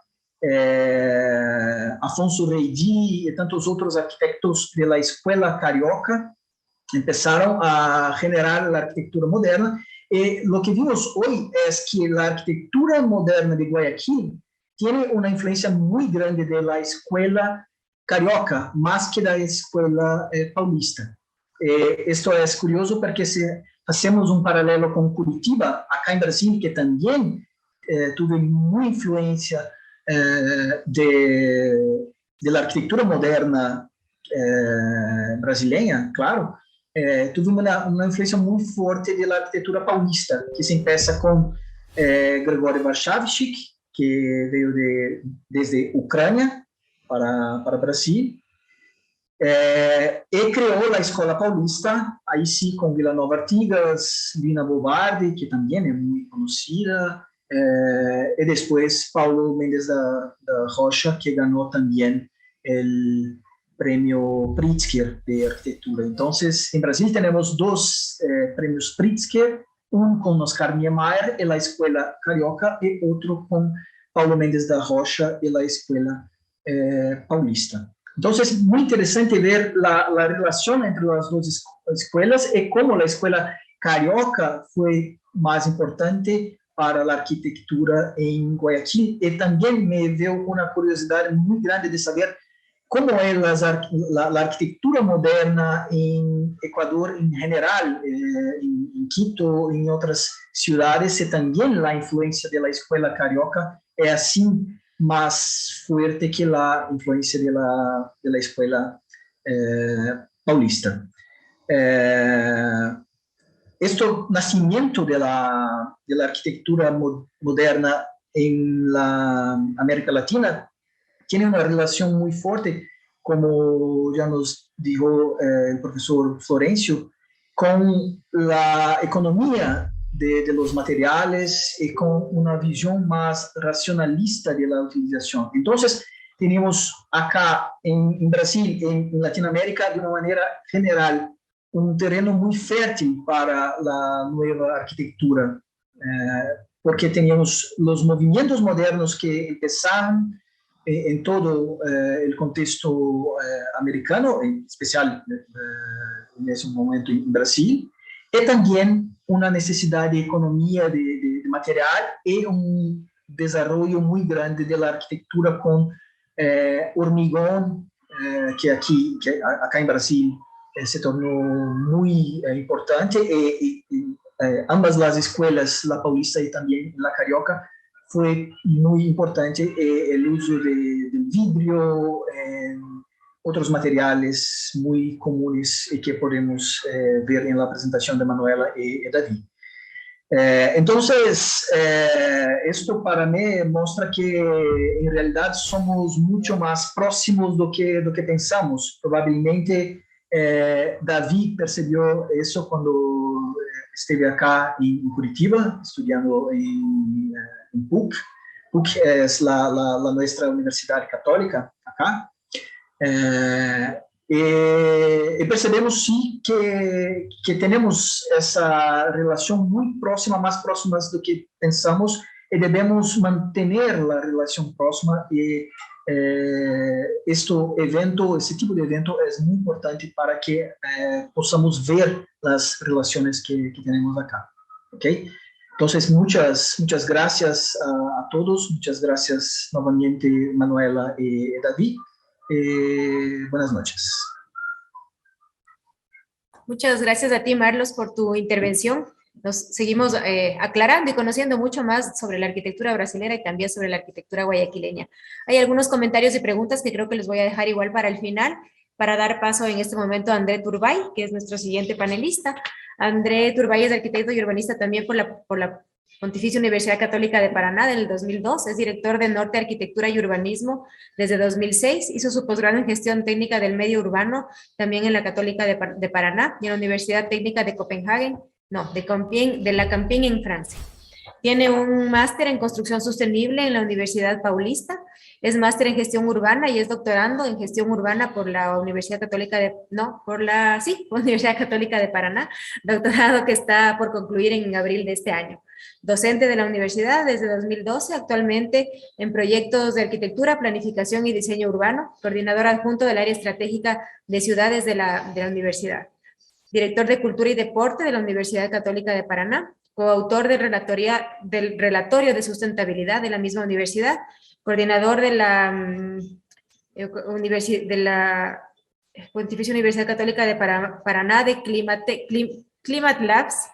Afonso Reidi y tantos otros arquitectos de la escuela carioca empezaron a generar la arquitectura moderna. Lo que vimos hoy es que la arquitectura moderna de Guayaquil tiene una influencia muy grande de la escuela carioca, más que de la escuela paulista. Esto es curioso porque si hacemos un paralelo con Curitiba, acá en Brasil, que también tuvo muy influencia de la arquitectura moderna brasileña, claro, tuvo una influencia muy fuerte de la arquitectura paulista, que se empieza con Gregory Warshawski, que veio desde Ucrânia para Brasil, e creou a Escola Paulista, aí sim com Vila Nova Artigas, Lina Bobardi, que também é muito conhecida, e depois Paulo Mendes da Rocha, que ganhou também o Prêmio Pritzker de Arquitetura. Então, em Brasil temos dois prêmios Pritzker, um com Oscar Niemeyer e a Escola Carioca, e outro com Paulo Mendes da Rocha e a Escola Paulista. Entonces, muy interesante ver la relación entre las dos escuelas y cómo la escuela carioca fue más importante para la arquitectura en Guayaquil. Y también me dio una curiosidad muy grande de saber cómo es la arquitectura moderna en Ecuador en general, en Quito, en otras ciudades, y también la influencia de la escuela carioca es así más fuerte que la influencia de la escuela paulista. Este nacimiento de la arquitectura moderna en la América Latina tiene una relación muy fuerte, como ya nos dijo el profesor Florencio, con la economía de los materiales y con una visión más racionalista de la utilización. Entonces, tenemos acá en Brasil, en Latinoamérica, de una manera general, un terreno muy fértil para la nueva arquitectura, porque teníamos los movimientos modernos que empezaron en todo el contexto americano, en especial en ese momento en Brasil, y también una necesidad de economía de material y un desarrollo muy grande de la arquitectura con hormigón que acá en Brasil se tornó muy importante. Ambas las escuelas, la Paulista y también la Carioca, fue muy importante el uso del vidrio, otros materiales muy comunes y que podemos ver en la presentación de Manuela y David. Entonces, esto para mí muestra que en realidad somos mucho más próximos do que pensamos. Probablemente David percibió eso cuando estuve acá en Curitiba, estudiando en PUC. PUC es nuestra universidad católica acá. E percebemos sim que temos essa relação muito próxima, mais próxima do que pensamos, e devemos manter a relação próxima. E esse tipo de evento é muito importante para que possamos ver as relações que temos acá, ok? Então, muitas graças a todos, muitas graças novamente Manuela e David. Buenas noches. Muchas gracias a ti, Marlos, por tu intervención. Nos seguimos aclarando y conociendo mucho más sobre la arquitectura brasilera y también sobre la arquitectura guayaquileña. Hay algunos comentarios y preguntas que creo que los voy a dejar igual para el final, para dar paso en este momento a André Turbay, que es nuestro siguiente panelista. André Turbay es arquitecto y urbanista también por la Pontificia Universidad Católica de Paraná del 2002, es director de Norte Arquitectura y Urbanismo desde 2006, hizo su posgrado en Gestión Técnica del Medio Urbano también en la Católica de Paraná y en la Universidad Técnica de Copenhague, de la Campiña en Francia. Tiene un máster en Construcción Sostenible en la Universidad Paulista, es máster en Gestión Urbana y es doctorando en Gestión Urbana por la Universidad Católica Universidad Católica de Paraná, doctorado que está por concluir en abril de este año. Docente de la universidad desde 2012, actualmente en proyectos de arquitectura, planificación y diseño urbano, coordinador adjunto del área estratégica de ciudades de la universidad. Director de Cultura y Deporte de la Universidad Católica de Paraná, coautor del Relatorio de Sustentabilidad de la misma universidad, coordinador de la Pontificia Universidad Católica de Paraná de Climate Labs,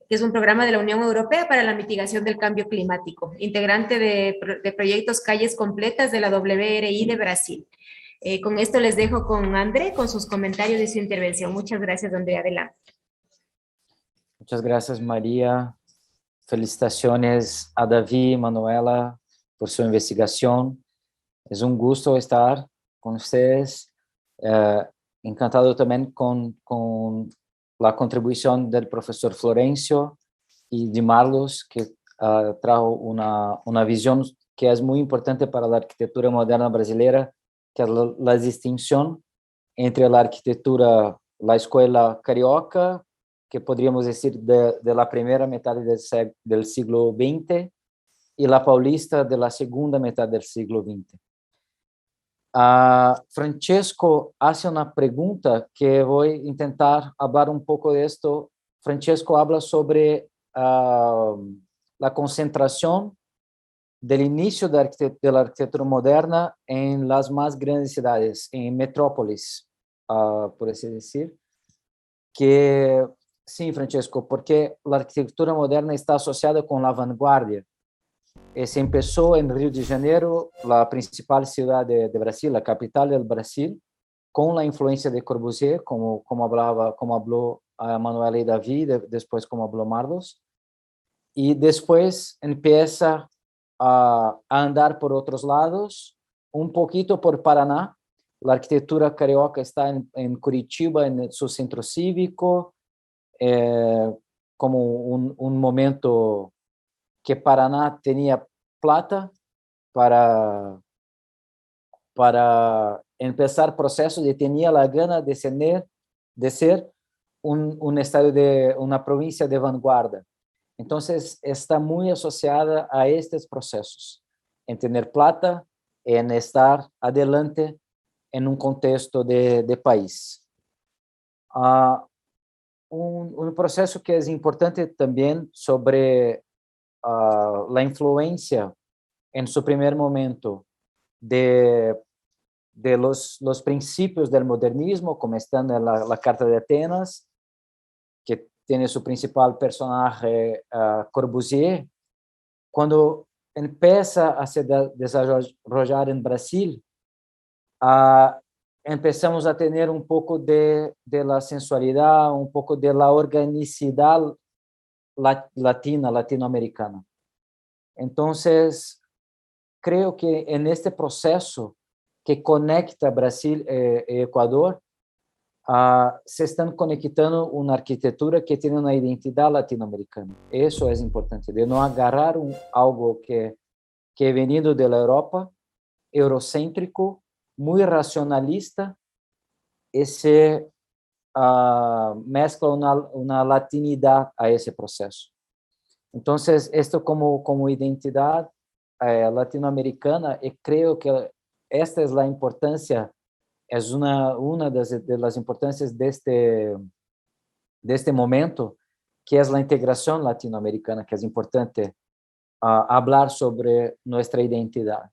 que es un programa de la Unión Europea para la mitigación del cambio climático, integrante de proyectos Calles Completas de la WRI de Brasil. Con esto les dejo con André, con sus comentarios y su intervención. Muchas gracias, André. Adelante. Muchas gracias, María. Felicitaciones a David y Manuela por su investigación. Es un gusto estar con ustedes. Encantado también con la contribución del profesor Florencio y de Marlos, que trajo una visión que es muy importante para la arquitectura moderna brasileña, que es la distinción entre la arquitectura, la escuela carioca, que podríamos decir de la primera mitad del siglo XX, y la paulista de la segunda mitad del siglo XX. Francesco hace una pregunta que voy a intentar hablar un poco de esto. Francesco habla sobre la concentración del inicio de la arquitectura moderna en las más grandes ciudades, en metrópolis, por así decir. Que sí, Francesco, porque la arquitectura moderna está asociada con la vanguardia. Se empezó en Río de Janeiro, la principal ciudad de Brasil, la capital del Brasil, con la influencia de Corbusier, como habló Manuela y David, después como habló Marlos, y después empieza a andar por otros lados, un poquito por Paraná. La arquitectura carioca está en Curitiba, en su centro cívico, como un momento que Paraná tenía plata para empezar procesos y tenía la gana de ser un estado una provincia de vanguardia. Entonces está muy asociada a estos procesos, en tener plata, en estar adelante en un contexto de país. Un proceso que es importante también sobre la influencia en su primer momento de de los principios del modernismo, como están en la Carta de Atenas, que tiene su principal personaje Corbusier. Cuando empieza a se desarrollar en Brasil, empezamos a tener un poco de la sensualidad, un poco de la organicidad latinoamericana. Entonces, creo que en este proceso que conecta Brasil y Ecuador, se están conectando una arquitectura que tiene una identidad latinoamericana. Eso es importante, de no agarrar algo que ha venido de la Europa, eurocéntrico, muy racionalista, y se mezcla una latinidad a ese proceso. Entonces, esto como identidad latinoamericana, y creo que esta es la importancia, es una de las importancias de este momento, que es la integración latinoamericana, que es importante hablar sobre nuestra identidad.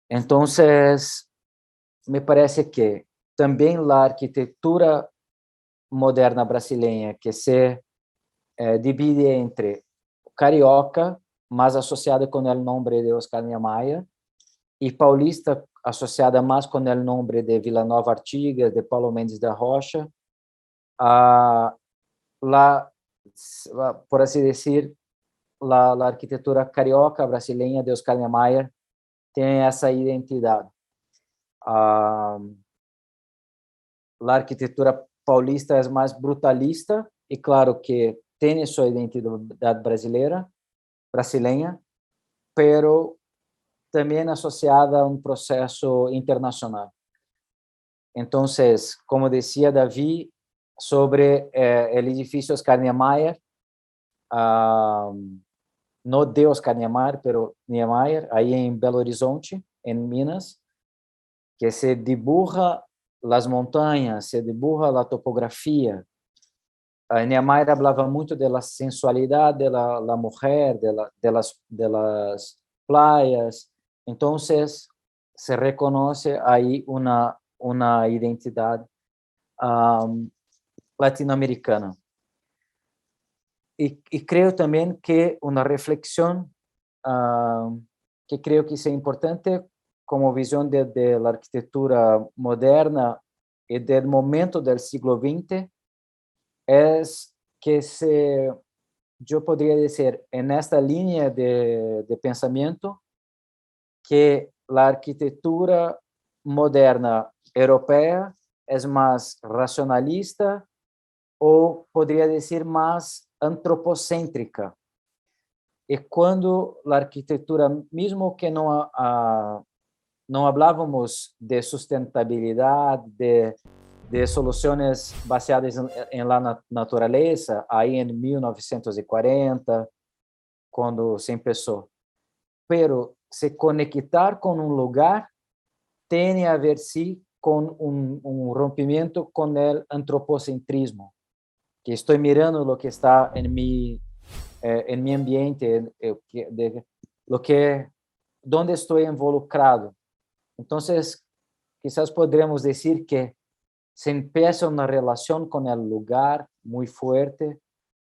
Entonces, me parece que también la arquitectura moderna brasileña, que se divide entre carioca, más asociada con el nombre de Oscar Niemeyer, y paulista, asociada más con el nombre de Vila Nova Artigas, de Paulo Mendes da Rocha, por así decir, la arquitectura carioca brasileña de Oscar Niemeyer tiene esa identidad. La arquitectura paulista es más brutalista y claro que tiene su identidad brasileña, pero también asociada a un proceso internacional. Entonces, como decía David, sobre el edificio Oscar Niemeyer, no de Oscar Niemeyer, pero Niemeyer, ahí en Belo Horizonte, en Minas, que se dibuja las montañas, se dibuja la topografía. Niemeyer hablaba mucho de la sensualidad de la mujer, de las playas. Entonces, se reconoce ahí una identidad latinoamericana. Y creo también que una reflexión que creo que es importante como visión de la arquitectura moderna y del momento del siglo XX es que yo podría decir, en esta línea de pensamiento, que la arquitectura moderna europea es más racionalista o podría decir más antropocéntrica. Y cuando la arquitectura, mismo que no hablábamos de sustentabilidad, de soluciones basadas en la naturaleza, ahí en 1940, cuando se empezó. Pero se conectar con un lugar tiene a ver sí con un rompimiento con el antropocentrismo, que estoy mirando lo que está en mi ambiente, donde estoy involucrado. Entonces, quizás podríamos decir que se empieza una relación con el lugar muy fuerte,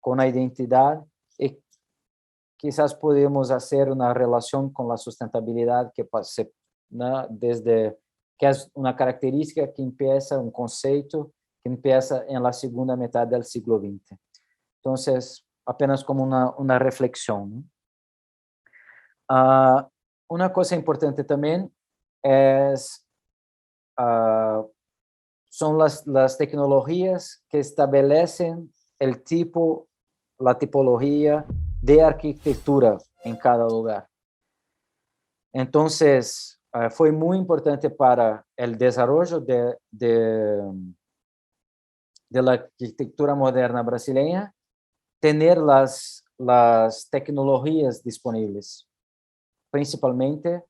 con la identidad, y quizás podemos hacer una relación con la sustentabilidad que es una característica que empieza, un concepto que empieza en la segunda mitad del siglo XX. Entonces, apenas como una reflexión, ¿no? Una cosa importante también son las tecnologías que establecen la tipología de arquitectura en cada lugar. Entonces, fue muy importante para el desarrollo de la arquitectura moderna brasileña tener las tecnologías disponibles, principalmente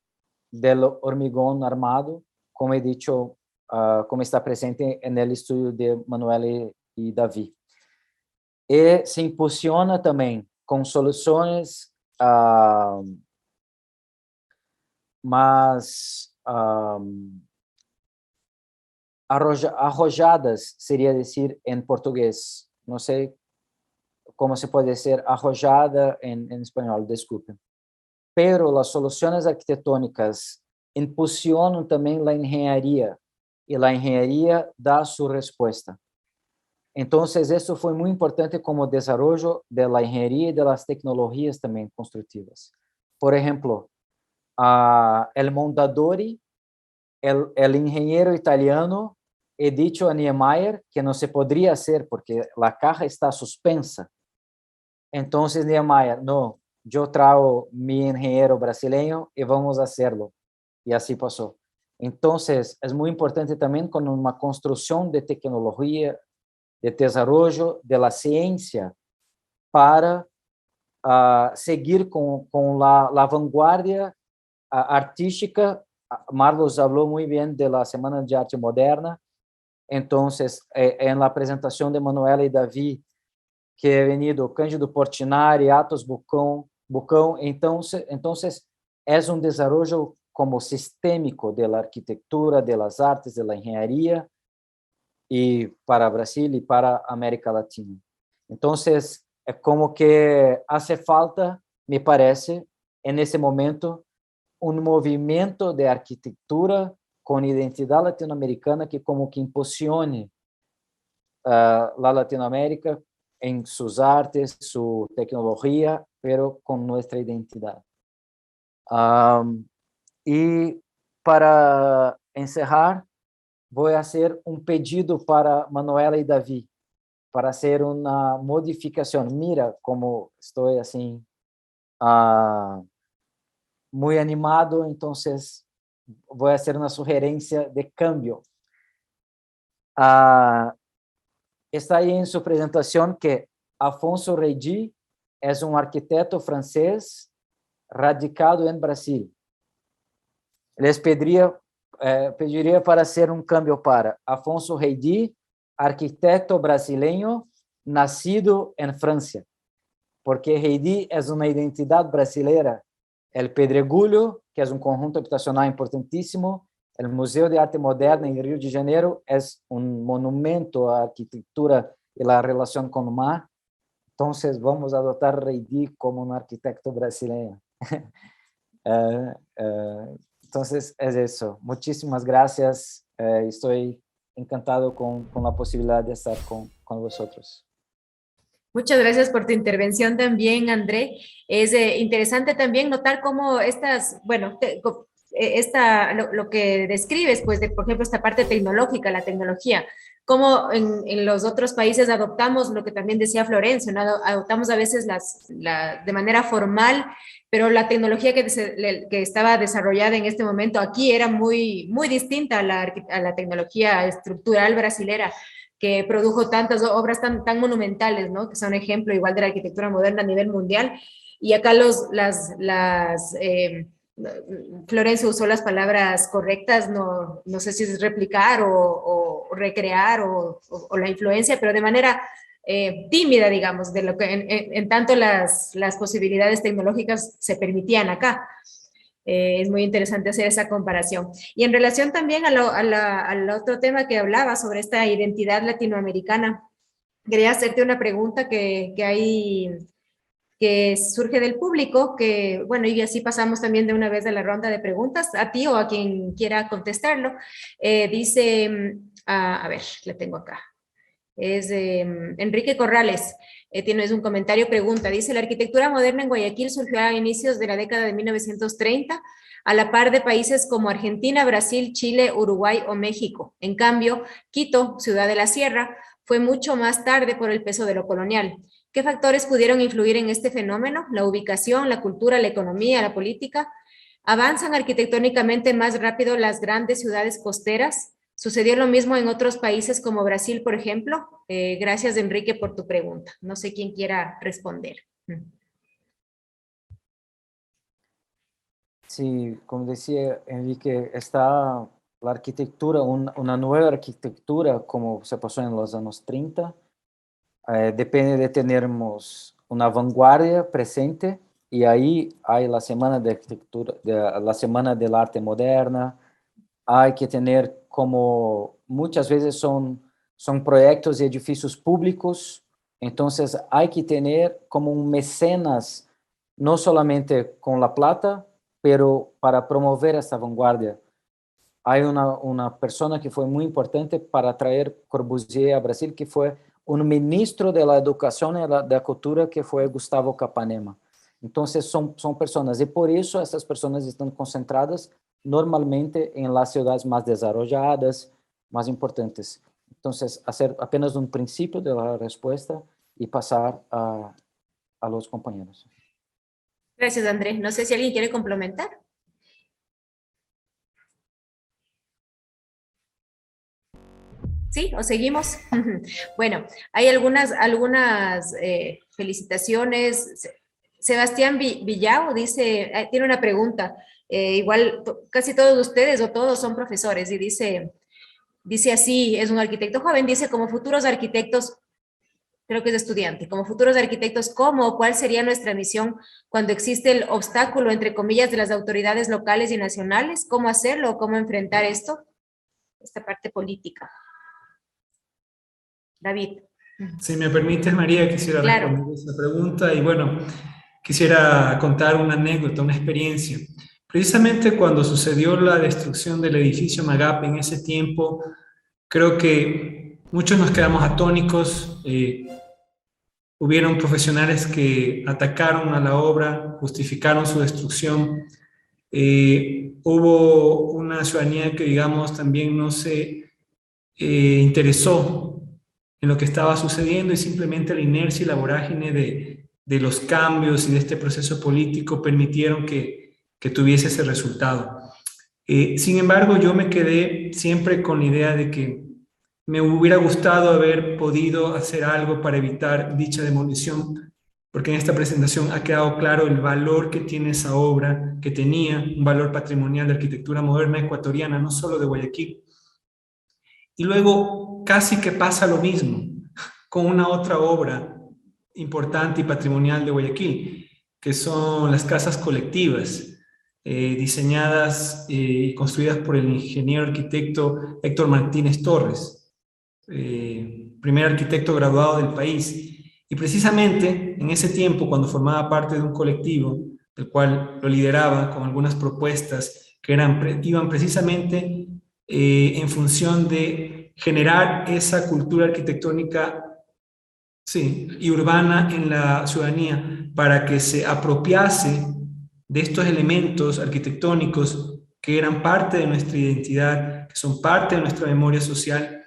del hormigón armado, como he dicho, como está presente en el estudio de Manuel y David. Y se impulsiona también con soluciones más arrojadas sería decir en portugués. No sé cómo se puede decir arrojada en español, disculpen. Pero las soluciones arquitectónicas impulsionam também a engenharia, e a engenharia dá sua resposta. Então, isso foi muito importante como desenvolvimento da engenharia e das tecnologias também construtivas. Por exemplo, o Mondadori, o engenheiro italiano, he dicho a Niemeyer que não se poderia hacer porque a caja está suspensa. Então, Niemeyer, não, eu trago mi engenheiro brasileño e vamos hacerlo. E assim passou. Então, é muito importante também com uma construção de tecnologia, de desenvolvimento da ciência para seguir com a vanguardia artística. Marlos falou muito bem da Semana de Arte Moderna. Então, na apresentação de Manuela e Davi, que é venido Cândido Portinari, Atos Bucão. Então, é um desenvolvimento como sistêmico da arquitetura, das artes, da engenharia, e para Brasil e para América Latina. Então, é como que hace falta, me parece, nesse momento, movimento de arquitetura com identidade latino-americana que como que impulsione a Latinoamérica em suas artes, sua tecnologia, pero com nossa identidade. E para encerrar, vou fazer pedido para Manuela e Davi, para fazer uma modificação. Mira como estou assim, muito animado, então vou fazer uma sugerência de cambio. Está aí em sua apresentação que Afonso Reydi é arquiteto francês radicado em Brasil. Les pediria para hacer cambio para Afonso Reydi, arquiteto brasileño, nacido en Francia, porque Reydi es una identidad brasileira. El Pedregulho, que es un conjunto habitacional importantísimo, el Museo de Arte Moderna en Río de Janeiro es un monumento a arquitectura y la relación con el mar. Entonces vamos a adoptar Reydi como un arquitecto brasileño. Entonces, es eso. Muchísimas gracias. Estoy encantado con la posibilidad de estar con vosotros. Muchas gracias por tu intervención también, André. Es interesante también notar cómo lo que describes, pues, por ejemplo, esta parte tecnológica, la tecnología, cómo en los otros países adoptamos lo que también decía Florencio, ¿no? Adoptamos a veces de manera formal, pero la tecnología que estaba desarrollada en este momento aquí era muy, muy distinta a la tecnología estructural brasilera, que produjo tantas obras tan monumentales, ¿no? Que son ejemplo igual de la arquitectura moderna a nivel mundial. Y acá Florencio usó las palabras correctas, no sé si es replicar o recrear o la influencia, pero de manera tímida, digamos, de lo que en tanto las posibilidades tecnológicas se permitían acá. Es muy interesante hacer esa comparación. Y en relación también al otro tema que hablaba sobre esta identidad latinoamericana, quería hacerte una pregunta que surge del público, que bueno, y así pasamos también de una vez a la ronda de preguntas, a ti o a quien quiera contestarlo. Dice, a ver, le tengo acá. Es Enrique Corrales, tienes un comentario, pregunta, dice, la arquitectura moderna en Guayaquil surgió a inicios de la década de 1930, a la par de países como Argentina, Brasil, Chile, Uruguay o México. En cambio, Quito, ciudad de la sierra, fue mucho más tarde por el peso de lo colonial. ¿Qué factores pudieron influir en este fenómeno? ¿La ubicación, la cultura, la economía, la política? ¿Avanzan arquitectónicamente más rápido las grandes ciudades costeras? ¿Sucedió lo mismo en otros países como Brasil, por ejemplo? Gracias, Enrique, por tu pregunta. No sé quién quiera responder. Sí, como decía Enrique, está la arquitectura, una nueva arquitectura como se pasó en los años 30. Depende de tenermos una vanguardia presente y ahí hay la Semana de Arquitectura, la Semana del Arte Moderna, hay que tener como, muchas veces son proyectos de edificios públicos, entonces hay que tener como un mecenas, no solamente con la plata, pero para promover esta vanguardia. Hay una persona que fue muy importante para traer Corbusier a Brasil, que fue un ministro de la Educación y de la Cultura, que fue Gustavo Capanema. Entonces son personas, y por eso estas personas están concentradas normalmente en las ciudades más desarrolladas, más importantes. Entonces, hacer apenas un principio de la respuesta y pasar a los compañeros. Gracias, Andrés. No sé si alguien quiere complementar. ¿Sí? ¿O seguimos? Bueno, hay algunas felicitaciones. Sebastián Villao dice, tiene una pregunta. Igual casi todos ustedes o todos son profesores y dice así, es un arquitecto joven, dice como futuros arquitectos, creo que es estudiante, como futuros arquitectos, ¿cómo o cuál sería nuestra misión cuando existe el obstáculo, entre comillas, de las autoridades locales y nacionales? ¿Cómo hacerlo? ¿Cómo enfrentar esto? Esta parte política. David. Si me permites, María, quisiera responder esa pregunta y bueno, quisiera contar una anécdota, una experiencia. Precisamente cuando sucedió la destrucción del edificio Magape en ese tiempo, creo que muchos nos quedamos atónicos. Hubieron profesionales que atacaron a la obra, justificaron su destrucción. Hubo una ciudadanía que, digamos, también no se interesó en lo que estaba sucediendo y simplemente la inercia y la vorágine de los cambios y de este proceso político permitieron que tuviese ese resultado. Sin embargo, yo me quedé siempre con la idea de que me hubiera gustado haber podido hacer algo para evitar dicha demolición, porque en esta presentación ha quedado claro el valor que tiene esa obra, que tenía un valor patrimonial de arquitectura moderna ecuatoriana, no solo de Guayaquil. Y luego casi que pasa lo mismo con una otra obra importante y patrimonial de Guayaquil, que son las casas colectivas, diseñadas y construidas por el ingeniero arquitecto Héctor Martínez Torres, primer arquitecto graduado del país. Y precisamente en ese tiempo, cuando formaba parte de un colectivo, del cual lo lideraba con algunas propuestas que iban precisamente en función de generar esa cultura arquitectónica y urbana en la ciudadanía para que se apropiase de estos elementos arquitectónicos que eran parte de nuestra identidad, que son parte de nuestra memoria social.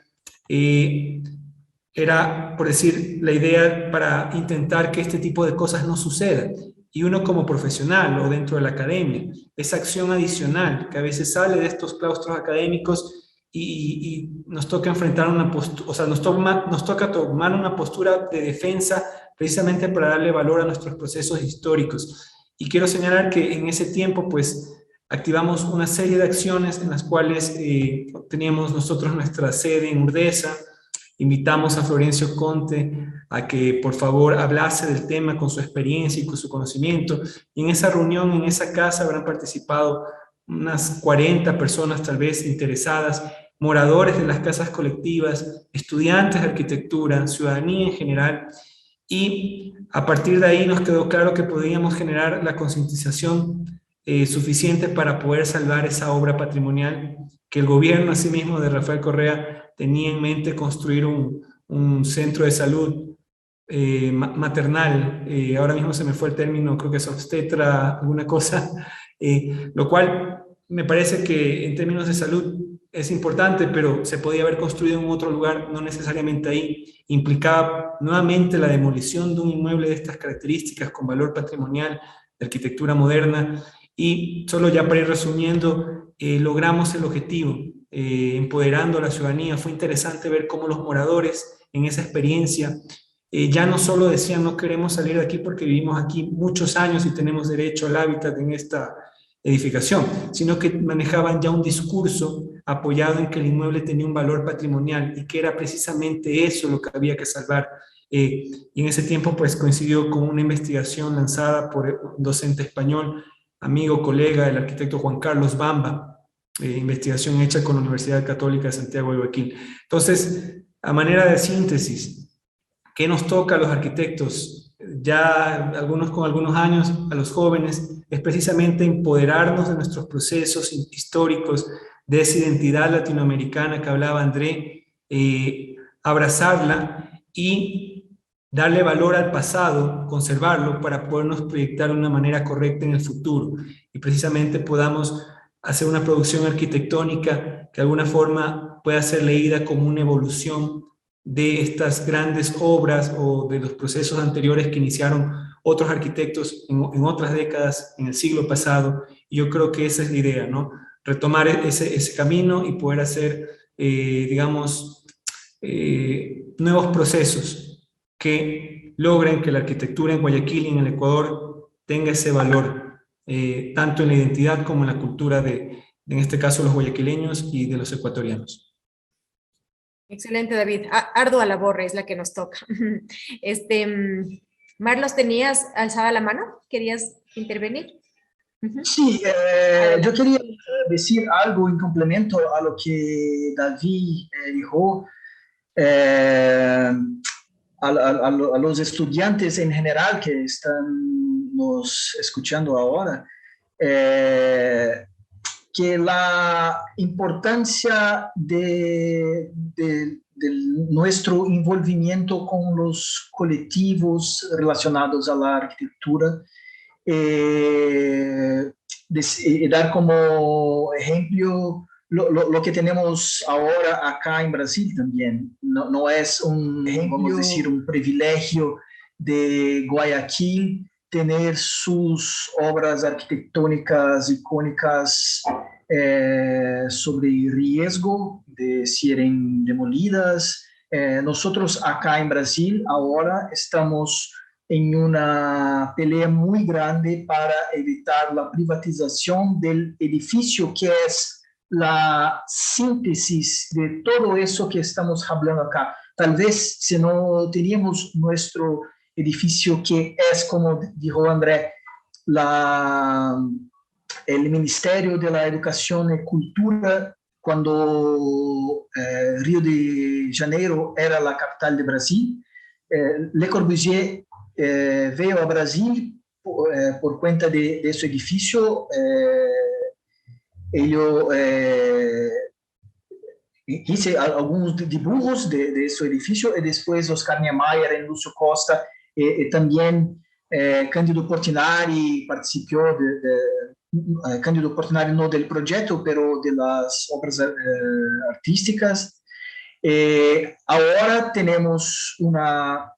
Era, por decir, la idea para intentar que este tipo de cosas no sucedan. Y uno como profesional o dentro de la academia, esa acción adicional que a veces sale de estos claustros académicos y nos toca enfrentar una postura, o sea, nos toca tomar una postura de defensa precisamente para darle valor a nuestros procesos históricos. Y quiero señalar que en ese tiempo, pues, activamos una serie de acciones en las cuales teníamos nosotros nuestra sede en Urdesa. Invitamos a Florencio Conte a que por favor hablase del tema con su experiencia y con su conocimiento. Y en esa reunión, en esa casa, habrán participado unas 40 personas tal vez interesadas, moradores de las casas colectivas, estudiantes de arquitectura, ciudadanía en general. Y a partir de ahí nos quedó claro que podíamos generar la concientización suficiente para poder salvar esa obra patrimonial que el gobierno asimismo de Rafael Correa tenía en mente construir un centro de salud maternal, ahora mismo se me fue el término, creo que es obstetra, alguna cosa, lo cual me parece que en términos de salud es importante, pero se podía haber construido en otro lugar, no necesariamente ahí. Implicaba nuevamente la demolición de un inmueble de estas características con valor patrimonial de arquitectura moderna. Y solo ya para ir resumiendo, logramos el objetivo, empoderando a la ciudadanía. Fue interesante ver cómo los moradores en esa experiencia ya no solo decían no queremos salir de aquí porque vivimos aquí muchos años y tenemos derecho al hábitat en esta edificación, sino que manejaban ya un discurso apoyado en que el inmueble tenía un valor patrimonial y que era precisamente eso lo que había que salvar. Y en ese tiempo pues coincidió con una investigación lanzada por un docente español, amigo, colega, el arquitecto Juan Carlos Bamba, investigación hecha con la Universidad Católica de Santiago de Guayaquil. Entonces, a manera de síntesis, ¿qué nos toca a los arquitectos? Ya algunos con algunos años, a los jóvenes, es precisamente empoderarnos de nuestros procesos históricos, de esa identidad latinoamericana que hablaba André, abrazarla y darle valor al pasado, conservarlo para podernos proyectar de una manera correcta en el futuro y precisamente podamos hacer una producción arquitectónica que de alguna forma pueda ser leída como una evolución de estas grandes obras o de los procesos anteriores que iniciaron otros arquitectos en otras décadas, en el siglo pasado. Y yo creo que esa es la idea, ¿no? Retomar ese camino y poder hacer, digamos, nuevos procesos que logren que la arquitectura en Guayaquil y en el Ecuador tenga ese valor, tanto en la identidad como en la cultura de, en este caso, los guayaquileños y de los ecuatorianos. Excelente, David. Ardua labor es la que nos toca. Marlos, ¿tenías alzada la mano? ¿Querías intervenir? Sí, yo quería decir algo en complemento a lo que David dijo. A los estudiantes en general que están nos escuchando ahora, que la importancia de nuestro envolvimiento con los colectivos relacionados a la arquitectura, dar como ejemplo lo que tenemos ahora acá en Brasil también. No es vamos a decir, un privilegio de Guayaquil tener sus obras arquitectónicas icónicas sobre riesgo de serem demolidas. Nosotros acá en Brasil ahora estamos en una pelea muy grande para evitar la privatización del edificio, que es la síntesis de todo eso que estamos hablando acá. Tal vez si no teníamos nuestro edificio, que es, como dijo André, el Ministerio de la Educación y Cultura, cuando Río de Janeiro era la capital de Brasil, Le Corbusier veio a Brasil por cuenta de su edificio. Eu hice algunos dibujos de su edificio, y después Oscar Niemeyer, Lúcio Costa, también Cândido Portinari participó Cândido Portinari no del proyecto, pero de las obras artísticas. Ahora tenemos una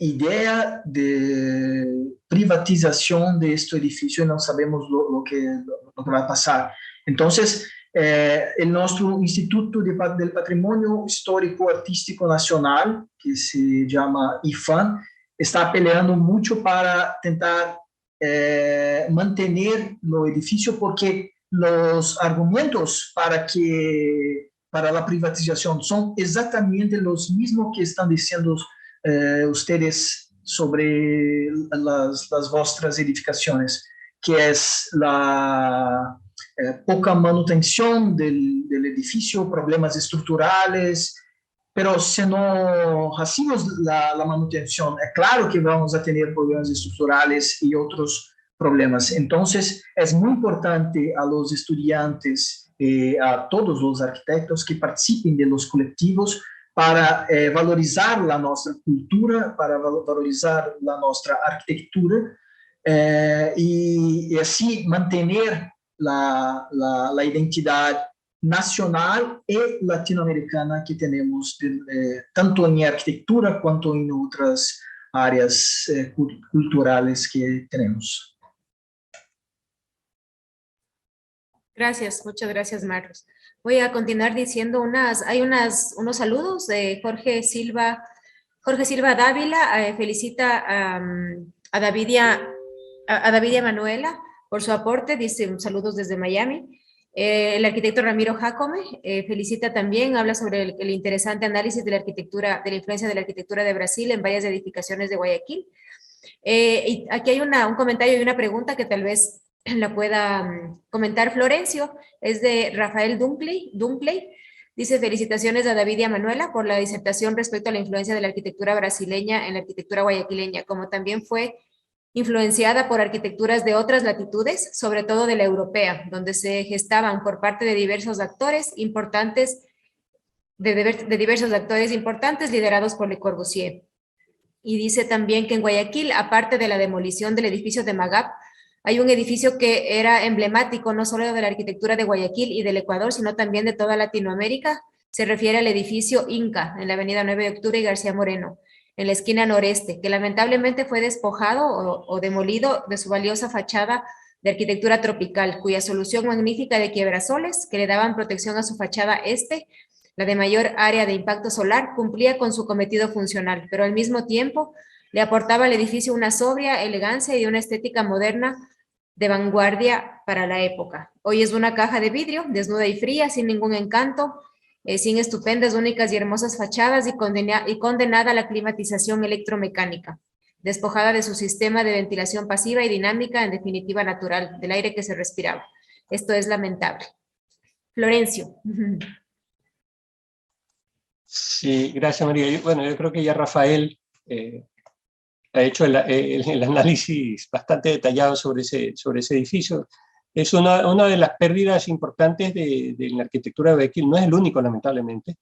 idea de privatización de este edificio y no sabemos lo que va a pasar. Entonces, el nuestro Instituto del Patrimonio Histórico Artístico Nacional, que se llama IFAN, está peleando mucho para tentar mantener el edificio, porque los argumentos para la privatización son exactamente los mismos que están diciendo ustedes sobre las vuestras edificaciones, que es la poca manutención del edificio, problemas estructurales. Pero si no hacemos la manutención, es claro que vamos a tener problemas estructurales y otros problemas. Entonces, es muy importante a los estudiantes, a todos los arquitectos que participen de los colectivos, para valorizar la nuestra cultura, para valorizar la nuestra arquitectura, y así mantener la identidad nacional y latinoamericana que tenemos, tanto en arquitectura cuanto en otras áreas culturales que tenemos. Gracias, muchas gracias, Marlos. Voy a continuar diciendo unos saludos de Jorge Silva Dávila. Felicita a David y a Manuela por su aporte, dice saludos desde Miami. El arquitecto Ramiro Jacome felicita también, habla sobre el interesante análisis de la arquitectura, de la influencia de la arquitectura de Brasil en varias edificaciones de Guayaquil. Y aquí hay un comentario y una pregunta que tal vez la pueda comentar Florencio. Es de Rafael Dunkley. Dice: felicitaciones a David y a Manuela por la disertación respecto a la influencia de la arquitectura brasileña en la arquitectura guayaquileña, como también fue influenciada por arquitecturas de otras latitudes, sobre todo de la europea, donde se gestaban por parte de diversos actores importantes, liderados por Le Corbusier. Y dice también que en Guayaquil, aparte de la demolición del edificio de Magap, hay un edificio que era emblemático no solo de la arquitectura de Guayaquil y del Ecuador, sino también de toda Latinoamérica. Se refiere al edificio Inca, en la avenida 9 de Octubre y García Moreno, en la esquina noreste, que lamentablemente fue despojado o demolido de su valiosa fachada de arquitectura tropical, cuya solución magnífica de quiebrasoles, que le daban protección a su fachada este, la de mayor área de impacto solar, cumplía con su cometido funcional, pero al mismo tiempo le aportaba al edificio una sobria elegancia y una estética moderna de vanguardia para la época. Hoy es una caja de vidrio, desnuda y fría, sin ningún encanto, sin estupendas, únicas y hermosas fachadas y condenada a la climatización electromecánica, despojada de su sistema de ventilación pasiva y dinámica, en definitiva natural, del aire que se respiraba. Esto es lamentable. Florencio. Sí, gracias María. Bueno, yo creo que ya Rafael ha hecho el análisis bastante detallado sobre ese edificio. Es una de las pérdidas importantes de la arquitectura de Guayaquil. No es el único, lamentablemente.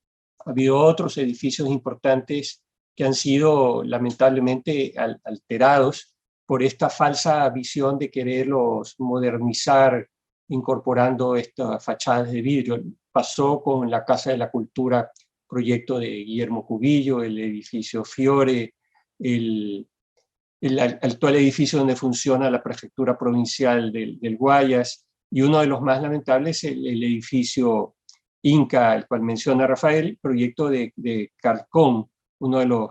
Ha habido otros edificios importantes que han sido lamentablemente alterados por esta falsa visión de quererlos modernizar incorporando estas fachadas de vidrio. Pasó con la Casa de la Cultura, proyecto de Guillermo Cubillo, el edificio Fiore, el actual edificio donde funciona la prefectura provincial del Guayas, y uno de los más lamentables, el edificio Inca, el cual menciona Rafael, proyecto de Calcón, uno de los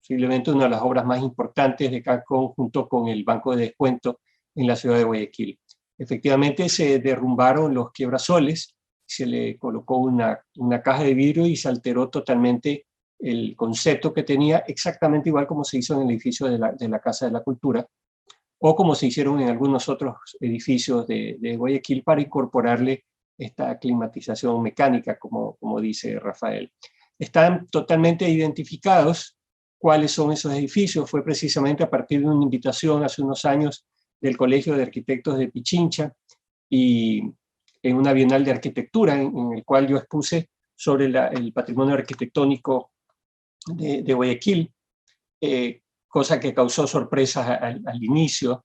posiblemente una de las obras más importantes de Calcón, junto con el Banco de Descuento en la ciudad de Guayaquil. Efectivamente se derrumbaron los quiebrasoles, se le colocó una caja de vidrio y se alteró totalmente el concepto que tenía, exactamente igual como se hizo en el edificio de la Casa de la Cultura, o como se hicieron en algunos otros edificios de Guayaquil, para incorporarle esta climatización mecánica, como dice Rafael. Están totalmente identificados cuáles son esos edificios. Fue precisamente a partir de una invitación hace unos años del Colegio de Arquitectos de Pichincha, y en una bienal de arquitectura en el cual yo expuse sobre el patrimonio arquitectónico de Guayaquil, cosa que causó sorpresas al inicio,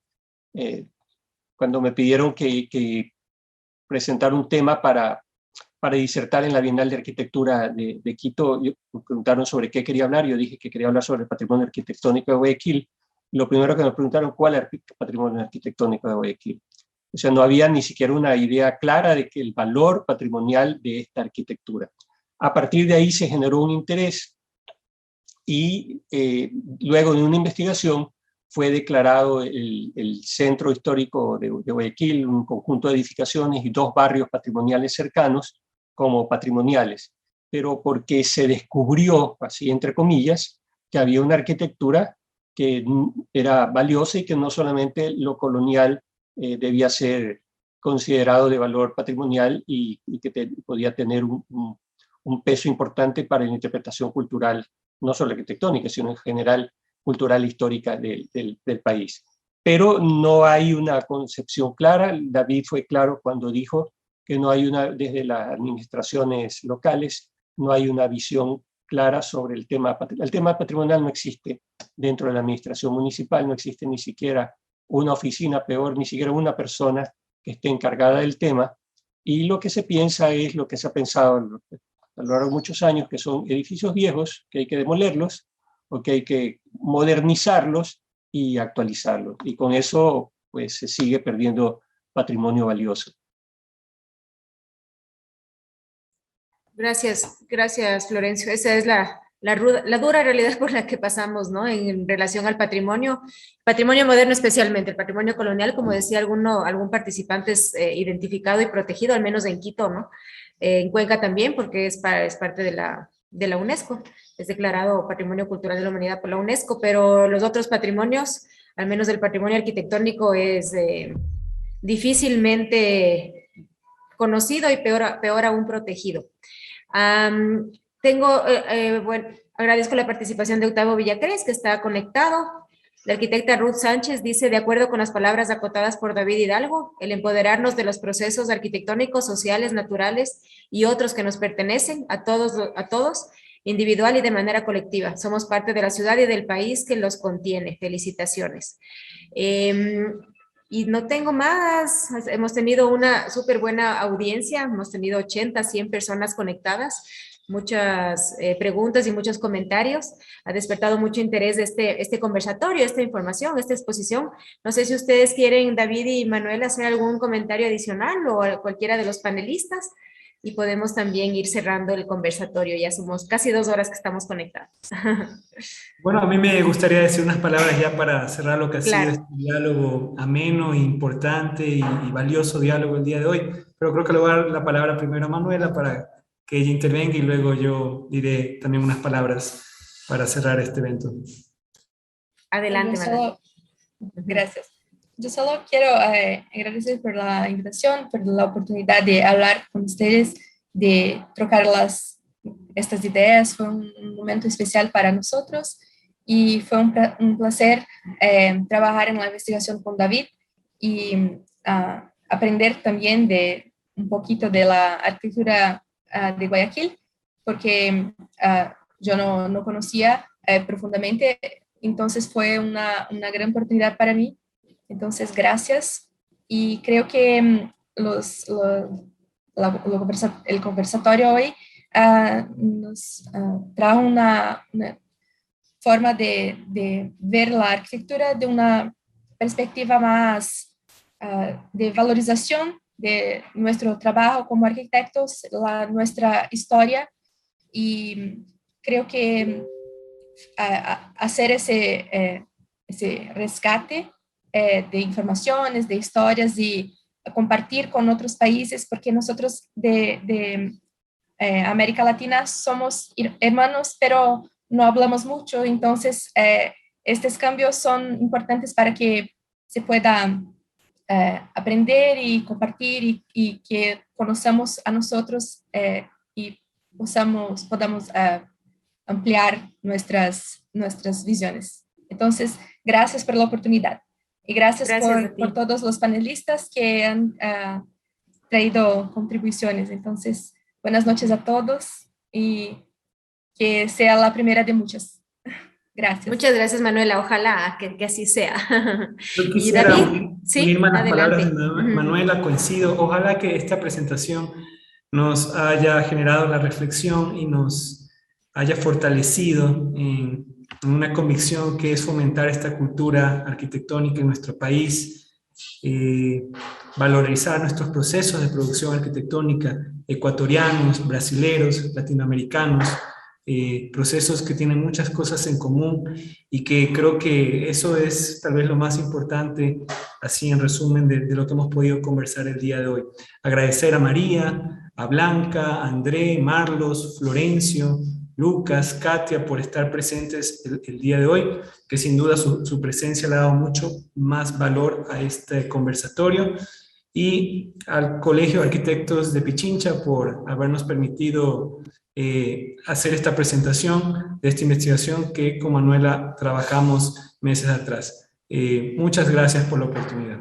cuando me pidieron que presentara un tema para disertar en la Bienal de Arquitectura de Quito. Me preguntaron sobre qué quería hablar. Yo dije que quería hablar sobre el patrimonio arquitectónico de Guayaquil. Lo primero que me preguntaron, ¿cuál es el patrimonio arquitectónico de Guayaquil? O sea, no había ni siquiera una idea clara de que el valor patrimonial de esta arquitectura. A partir de ahí se generó un interés, y luego de una investigación fue declarado el centro histórico de Guayaquil, un conjunto de edificaciones y 2 barrios patrimoniales cercanos, como patrimoniales, pero porque se descubrió, así entre comillas, que había una arquitectura que era valiosa y que no solamente lo colonial debía ser considerado de valor patrimonial, y que podía tener un peso importante para la interpretación cultural, no solo arquitectónica, sino en general cultural histórica del país. Pero no hay una concepción clara. David fue claro cuando dijo que no hay desde las administraciones locales, no hay una visión clara sobre el tema. El tema patrimonial no existe dentro de la administración municipal, no existe ni siquiera una oficina, peor, ni siquiera una persona que esté encargada del tema, y lo que se piensa es lo que se ha pensado a lo largo de muchos años, que son edificios viejos, que hay que demolerlos, o que hay que modernizarlos y actualizarlos. Y con eso, pues, se sigue perdiendo patrimonio valioso. Gracias, Florencio. Esa es la dura realidad por la que pasamos, ¿no? En relación al patrimonio moderno especialmente, el patrimonio colonial, como decía algún participante, es identificado y protegido, al menos en Quito, ¿no? En Cuenca también, porque es parte de la UNESCO, es declarado Patrimonio Cultural de la Humanidad por la UNESCO, pero los otros patrimonios al menos el patrimonio arquitectónico es difícilmente conocido y peor aún protegido. Bueno, agradezco la participación de Octavio Villacrés, que está conectado. La arquitecta Ruth Sánchez dice, de acuerdo con las palabras acotadas por David Hidalgo, el empoderarnos de los procesos arquitectónicos, sociales, naturales y otros que nos pertenecen a todos, individual y de manera colectiva. Somos parte de la ciudad y del país que los contiene. Felicitaciones. Y no tengo más. Hemos tenido una súper buena audiencia. Hemos tenido 80, 100 personas conectadas. Muchas preguntas y muchos comentarios. Ha despertado mucho interés de este conversatorio, esta información, esta exposición. No sé si ustedes quieren, David y Manuel, hacer algún comentario adicional o cualquiera de los panelistas, y podemos también ir cerrando el conversatorio. Ya somos casi 2 horas que estamos conectados. Bueno, a mí me gustaría decir unas palabras ya para cerrar lo que ha Claro. sido este diálogo ameno, importante y valioso diálogo el día de hoy. Pero creo que le voy a dar la palabra primero a Manuela para que ella intervenga y luego yo diré también unas palabras para cerrar este evento. Adelante, Manuel. Gracias. Yo solo quiero agradecer por la invitación, por la oportunidad de hablar con ustedes, de trocar estas ideas. Fue un momento especial para nosotros y fue un placer trabajar en la investigación con David y aprender también de un poquito de la arquitectura de Guayaquil, porque yo no conocía profundamente, entonces fue una gran oportunidad para mí. Entonces, gracias. Y creo que el conversatorio hoy nos trajo una forma de ver la arquitectura de una perspectiva más de valorización de nuestro trabajo como arquitectos, nuestra historia, y creo que hacer ese rescate de informaciones, de historias y compartir con otros países, porque nosotros de América Latina somos hermanos, pero no hablamos mucho, entonces estos cambios son importantes para que se pueda aprender y compartir y que conozcamos a nosotros y podamos ampliar nuestras visiones. Entonces, gracias por la oportunidad y gracias por todos los panelistas que han traído contribuciones. Entonces, buenas noches a todos y que sea la primera de muchas. Gracias. Muchas gracias, Manuela. Ojalá que así sea. Yo Y quisiera David, sí, unirme a las adelante. palabras de Manuela, coincido. Ojalá que esta presentación nos haya generado la reflexión y nos haya fortalecido en una convicción que es fomentar esta cultura arquitectónica en nuestro país, valorizar nuestros procesos de producción arquitectónica ecuatorianos, brasileros, latinoamericanos, procesos que tienen muchas cosas en común y que creo que eso es tal vez lo más importante, así en resumen, de lo que hemos podido conversar el día de hoy. Agradecer a María, a Blanca, a André, Marlos, Florencio, Lucas, Katia, por estar presentes el día de hoy, que sin duda su presencia le ha dado mucho más valor a este conversatorio, y al Colegio de Arquitectos de Pichincha por habernos permitido hacer esta presentación de esta investigación que con Manuela trabajamos meses atrás. Muchas gracias por la oportunidad.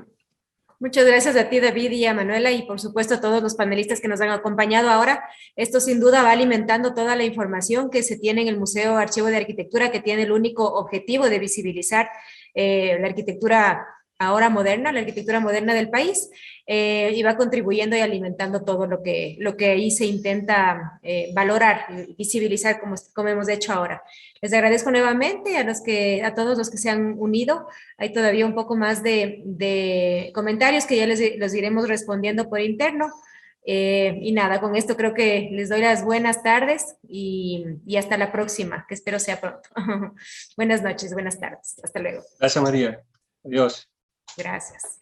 Muchas gracias a ti, David, y a Manuela, y por supuesto a todos los panelistas que nos han acompañado ahora. Esto sin duda va alimentando toda la información que se tiene en el Museo Archivo de Arquitectura, que tiene el único objetivo de visibilizar la arquitectura ahora moderna, la arquitectura moderna del país, y va contribuyendo y alimentando todo lo que ahí se intenta valorar, visibilizar como hemos hecho ahora. Les agradezco nuevamente a todos los que se han unido. Hay todavía un poco más de comentarios que ya los iremos respondiendo por interno. Y nada, con esto creo que les doy las buenas tardes y hasta la próxima, que espero sea pronto. Buenas noches, buenas tardes. Hasta luego. Gracias, María. Adiós. Gracias.